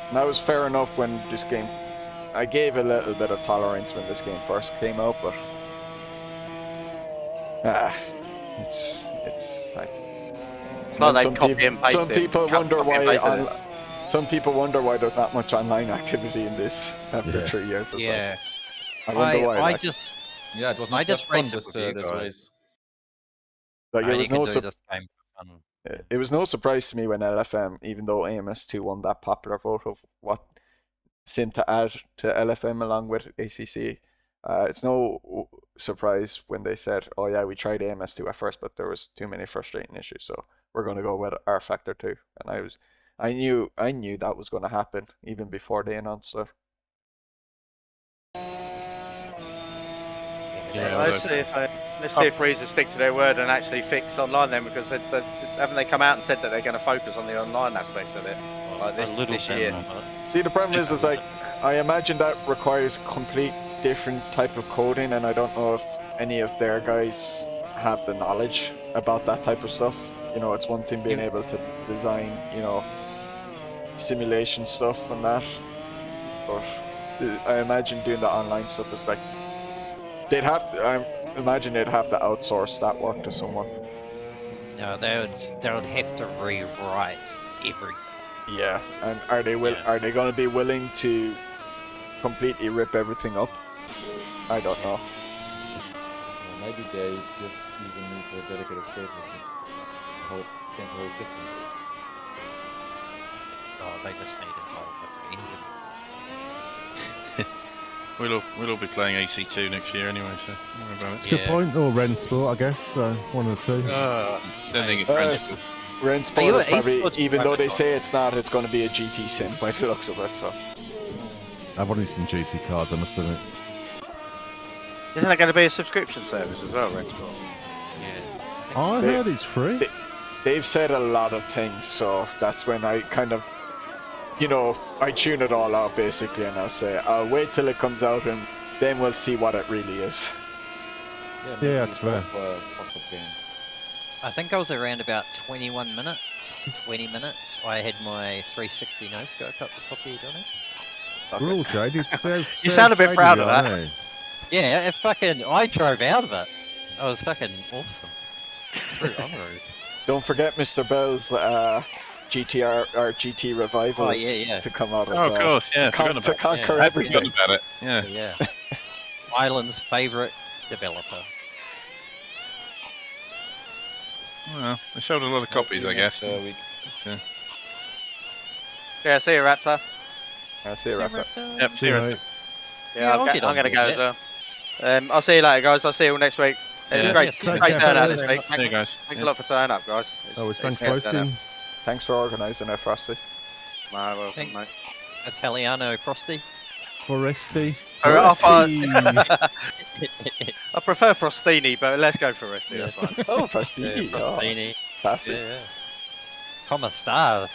And that was fair enough when this game. I gave a little bit of tolerance when this game first came out, but it's like. It's like they some copy peop- and paste Some it, people wonder copy and why. pasted it. Some people wonder why there's not much online activity in this after Yeah. 3 years. It's Yeah, like, I wonder why. I like, just Yeah, it was I not just that fun race it this, with you this guys. race. like, I it only was can no do sup- this game for fun. it was no surprise to me when LFM, even though AMS2 won that popular vote of what sim to add to LFM along with ACC. It's no surprise when they said, "Oh yeah, we tried AMS2 at first, but there was too many frustrating issues, so we're going to go with R Factor 2." And I knew that was going to happen even before they announced it. Yeah, Let's see if Reason stick to their word and actually fix online then, because haven't they come out and said that they're going to focus on the online aspect of it, like A little this bit, year? but- See, the problem is like, I imagine that requires complete different type of coding, and I don't know if any of their guys have the knowledge about that type of stuff. You know, it's one thing being able to design, you know, simulation stuff and that, but I imagine doing the online stuff is like, I imagine they'd have to outsource that work to someone. No, they would have to rewrite everything. Yeah, and are they are they going to be willing to completely rip everything up? I don't know. Well, maybe they just even need a dedicated server to change the whole system. Oh, they just need a whole different engine. We'll all be playing AC2 next year anyway, so don't worry about It's it. a good point. Or Rensport, I guess. One or two. Don't think it's principle. Rensport is probably, esports even though they private say it's not, it's going to be a GT sim by the looks of it. So I've only seen GT cars, I must admit. Isn't there going to be a subscription service as well, Rensport? Yeah. I heard it's free. they've said a lot of things, so that's when I kind of, I tune it all out basically, and I'll say I'll wait till it comes out, and then we'll see what it really is. Yeah, that's fair. I think I was around about 21 minutes, 20 minutes. I had my 360 no scope up the top of your donut. We're all jaded. You sound a bit proud of that. Yeah, I drove out of it. It was fucking awesome. Pretty honorary. Don't forget Mr. Bell's GTR or GT revivals to come out as well. Oh, of course, yeah. To conquer I everything. forgot about it. Yeah. Yeah. Ireland's favourite developer. Well, they sold a lot of copies, I guess. Yeah, see you, Raptor. I see you, Raptor. Yep, see you. Right. Yeah, I'll I'm get on going to board, go as well. I'll see you later, guys. I'll see you all next week. It was Yeah. great, Yes, great take care, turnout fellas. this week. See you guys. Thanks a lot for turning up, guys. Thanks for great turnout. hosting. Thanks for organising it, Frosty. No, welcome, Thanks. mate. Italiano Frosty. Foresti. I prefer Frostini, but let's go for Resty. Yeah. That's fine. Oh, Frosty. Frostini. Classic. Yeah. Como estás?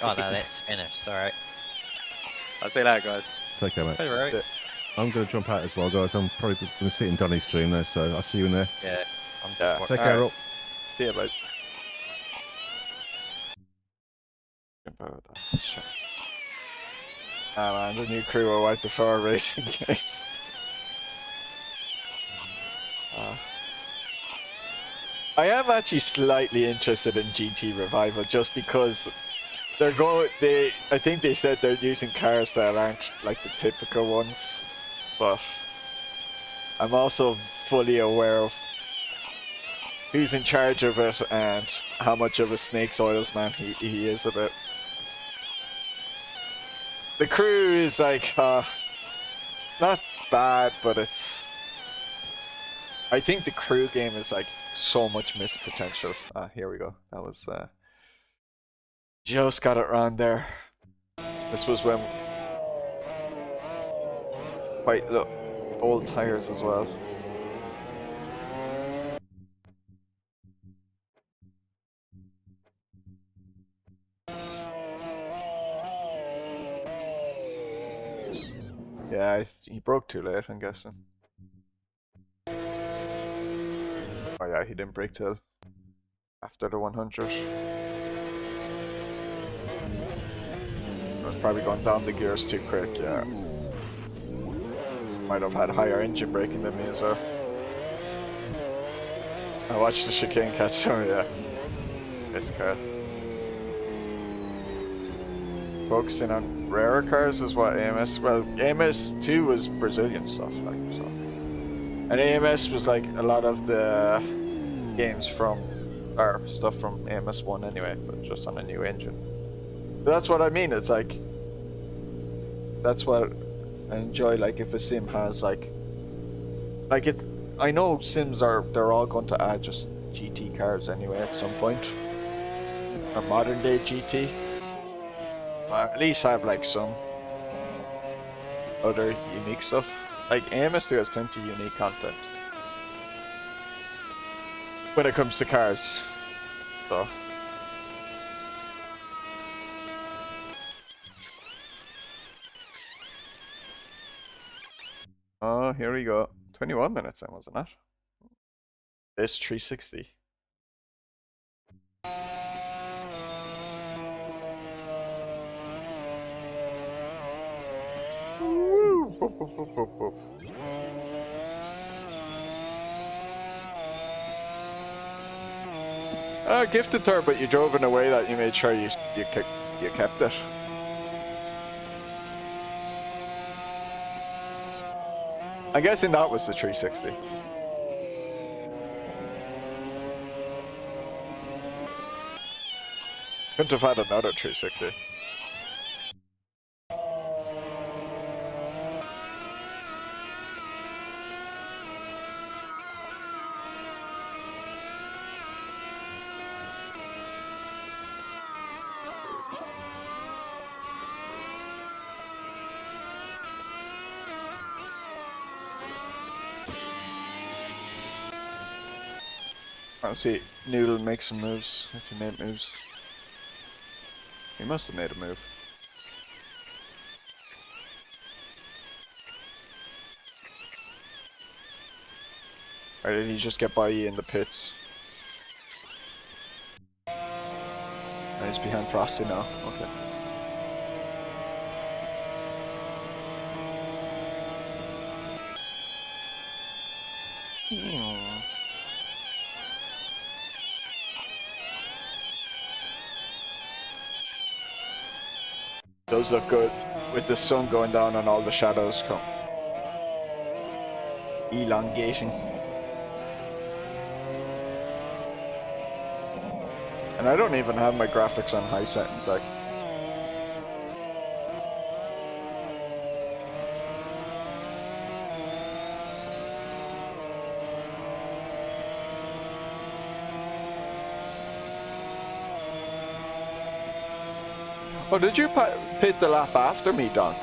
Oh no, that's Spanish. Sorry. I'll see you later, guys. Take care, mate. All right. I'm going to jump out as well, guys. I'm probably going to sit in Donny's stream there, so I'll see you in there. Yeah. I'm Yeah. just Take All care, right. all. See you, mate. Jump out of that. Sure. Ah man, the new crew are White Defer racing games. I am actually slightly interested in GT Revival just because I think they said they're using cars that aren't like the typical ones, but I'm also fully aware of who's in charge of it and how much of a snake's oils man he is a bit. The crew is like, it's not bad, but I think the crew game is like so much missed potential. Here we go. That was, just got it around there. This was when, quite the old tires as well. Yeah, he broke too late, I'm guessing. Oh yeah, he didn't brake till after the 100. I was probably going down the gears too quick, yeah. Might have had higher engine braking than me as well. I watched the chicane catch, so yeah. Nice cars. Focusing on rarer cars is what AMS, well, AMS2 was Brazilian stuff, like, so. And AMS was like a lot of the games from, or stuff from AMS1 anyway, but just on a new engine. But that's what I mean, it's like, that's what I enjoy, like if a sim has like it's, I know sims they're all going to add just GT cars anyway at some point. Or modern day GT. At least have like some other unique stuff. Like AMS2 has plenty of unique content when it comes to cars. So oh, here we go. 21 minutes then, wasn't it? This 360. Gifted to her, but you drove in a way that you made sure you kept it. I'm guessing that was the 360. Couldn't have had another 360. Let's see, Noodle make some moves, if he made moves. He must have made a move. Or did he just get by you in the pits? And he's behind Frosty now, okay. Does look good with the sun going down and all the shadows come elongating. And I don't even have my graphics on high settings, like. Oh, did you pit the lap after me, Don?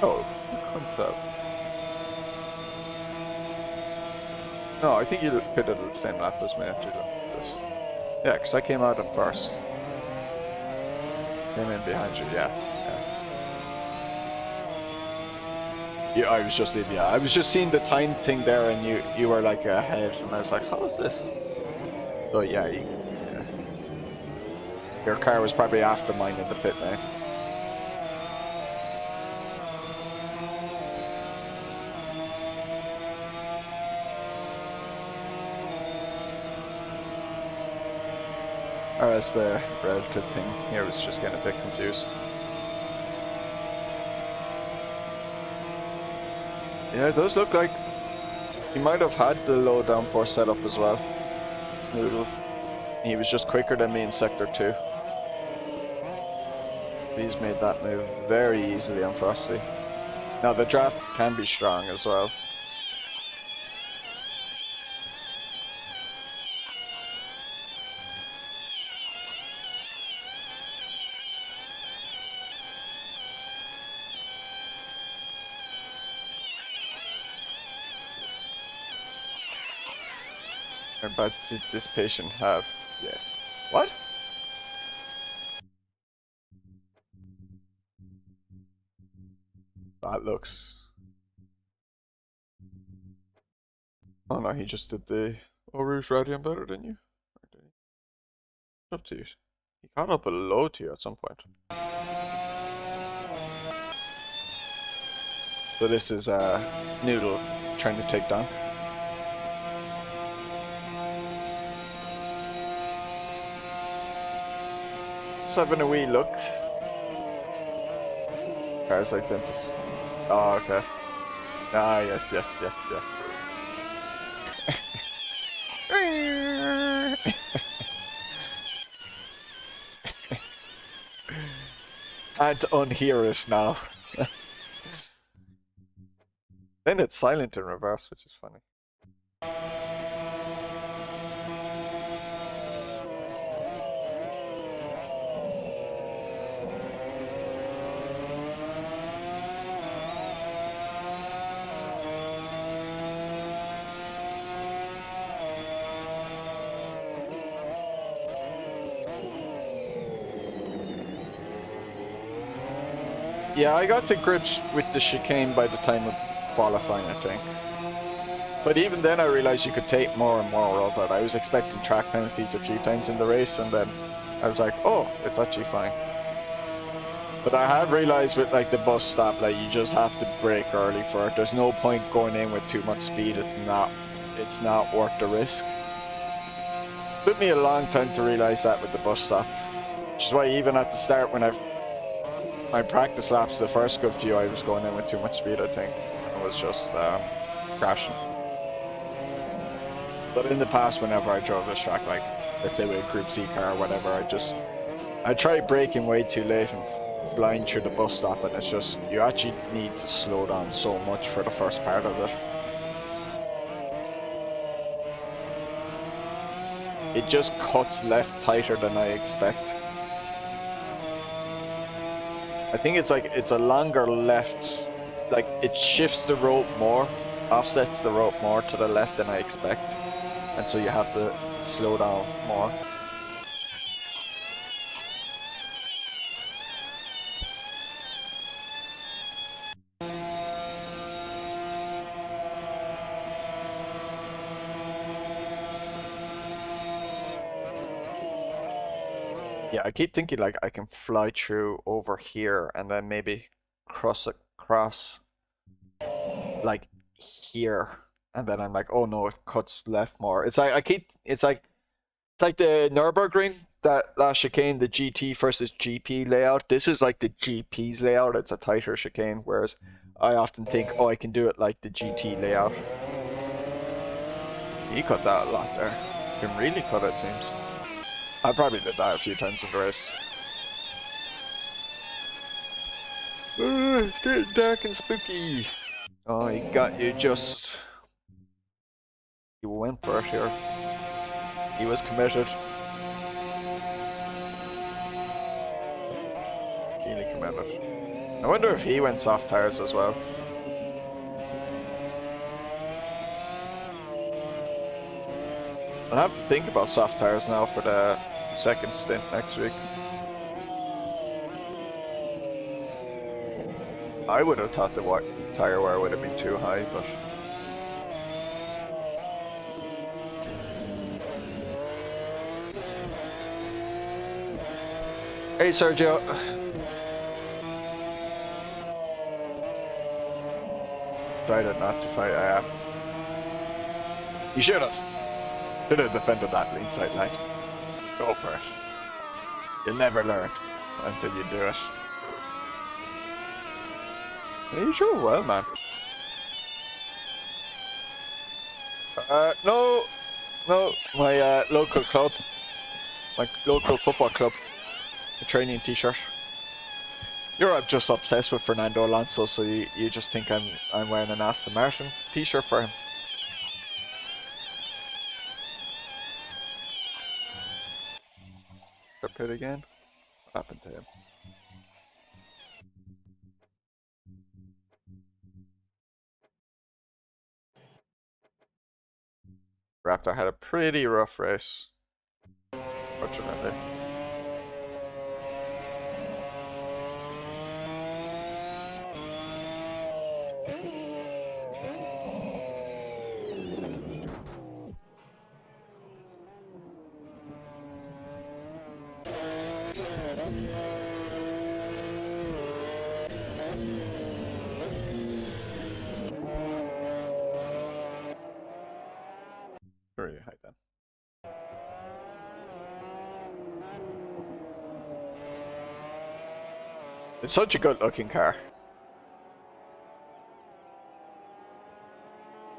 Oh, you couldn't have. No, I think you pitted the same lap as me after this. Yeah, because I came out at first. Came in behind you, yeah. Yeah, I was just in, yeah. I was just seeing the time thing there and you were like ahead and I was like, how is this? So yeah, your car was probably after mine in the pit now. Or as the relative thing here was just getting a bit confused. Yeah, it does look like he might have had the low downforce setup as well. Noodle. He was just quicker than me in Sector 2. He's made that move very easily on Frosty. Now the draft can be strong as well. But did this patient have? Yes. What? That looks... Oh no, he just did the Eau Rouge Radium better than you. Up to you. He caught up below to you at some point. So this is Noodle trying to take down. Just having a wee look. Cars like dentist. Oh, okay. Ah, yes. Can't unhear it now. Then it's silent in reverse, which is funny. Yeah, I got to grips with the chicane by the time of qualifying, I think. But even then I realized you could take more and more of it. I was expecting track penalties a few times in the race and then I was like, oh, it's actually fine. But I have realized with like the bus stop, like you just have to brake early for it. There's no point going in with too much speed. It's not it's not worth the risk. Took me a long time to realize that with the bus stop, which is why even at the start when my practice laps, the first good few, I was going in with too much speed. I think I was just crashing. But in the past, whenever I drove this track, like let's say with a Group C car or whatever, I tried braking way too late and flying through the bus stop, and it's just you actually need to slow down so much for the first part of it. It just cuts left tighter than I expect. I think it's like it's a longer left, like it shifts the rope more, offsets the rope more to the left than I expect, and so you have to slow down more. Yeah, I keep thinking like I can fly through over here and then maybe cross across like here, and then I'm like, oh no, it cuts left more. It's like it's like the Nürburgring, that last chicane, the GT versus GP layout. This is like the GP's layout. It's a tighter chicane, whereas I often think, oh, I can do it like the GT layout. He cut that a lot there. You can really cut it, seems. I probably did that a few times in the race. It's getting dark and spooky. Oh, he got you just... He went for it here. He was committed. Really committed. I wonder if he went soft tires as well. I'll have to think about soft tires now for the second stint next week. I would have thought the tire wear would have been too high, but... Hey Sergio! Decided not to fight, I am. You should have. Should have defended that lead side line. Go for it. You'll never learn until you do it. You drove well, man. No, my local club, my local football club, a training t-shirt. You're just obsessed with Fernando Alonso, so you just think I'm wearing an Aston Martin t-shirt for him. Pit again? What happened to him? Raptor had a pretty rough race, fortunately. Very high then. It's such a good looking car.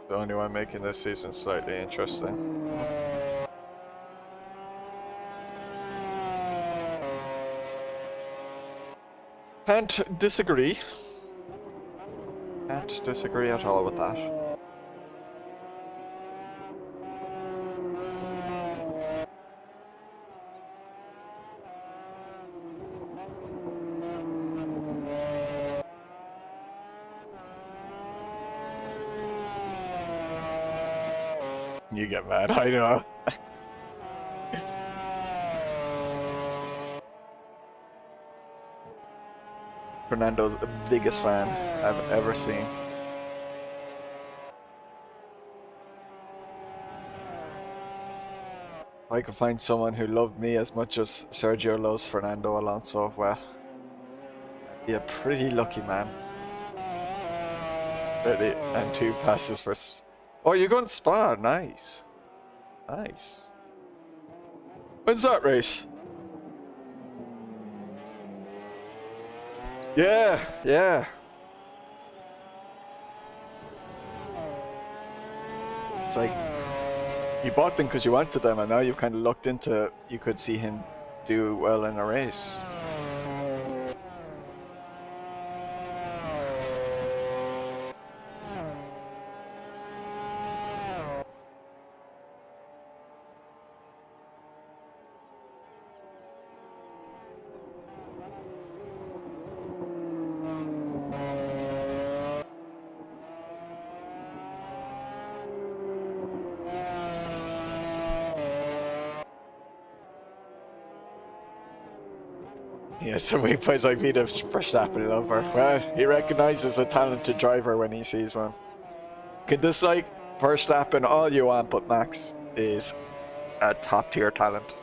The only one making this season slightly interesting. Can't disagree. Can't disagree at all with that. You get mad, I know. Fernando's the biggest fan I've ever seen. If I could find someone who loved me as much as Sergio loves Fernando Alonso, well, I'd be a pretty lucky man. Ready, and 2 passes for Oh, you're going to Spa. Nice. Nice. When's that race? Yeah, yeah. It's like you bought them because you wanted them, and now you've kind of looked into you could see him do well in a race. Yeah, so he plays like me, the Verstappen lover. Well, he recognizes a talented driver when he sees one. Can dislike Verstappen all you want, but Max is a top tier talent.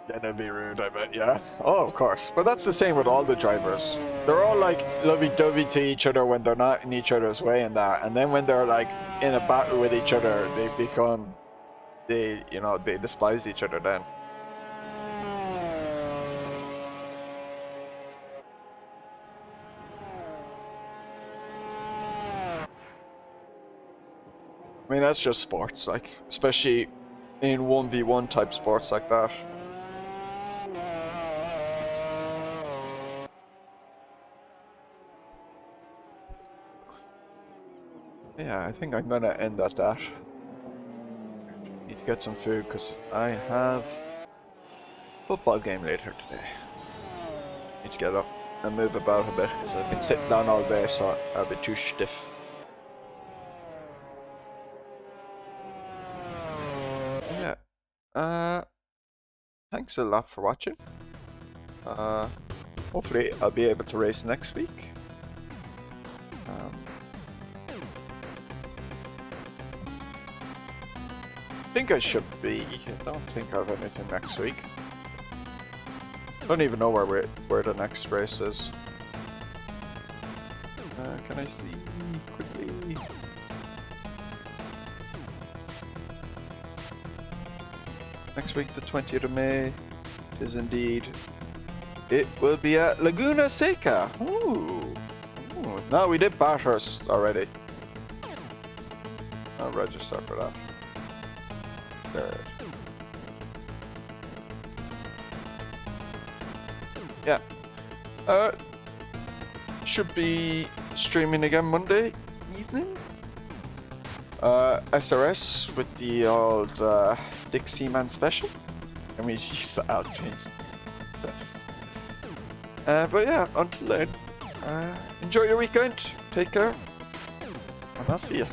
That'd be rude, I bet, yeah. Oh, of course. But that's the same with all the drivers. They're all like lovey-dovey to each other when they're not in each other's way and that. And then when they're like in a battle with each other, they become, they despise each other then. I mean, that's just sports, like, especially in 1v1 type sports like that. Yeah, I think I'm gonna end at that. Need to get some food because I have a football game later today. Need to get up and move about a bit because I've been sitting down all day, so I'll be too stiff. Yeah. Thanks a lot for watching. Hopefully I'll be able to race next week. I think I should be. I don't think I have anything next week. I don't even know where the next race is. Can I see quickly? Next week, the 20th of May, is indeed. It will be at Laguna Seca. Ooh. Ooh. No, we did Bathurst already. I'll register for that. There. Yeah. Should be streaming again Monday evening. SRS with the old Dixie Man special. I mean, she's the out thing. Obsessed. But yeah, until then, enjoy your weekend. Take care. And I'll see you.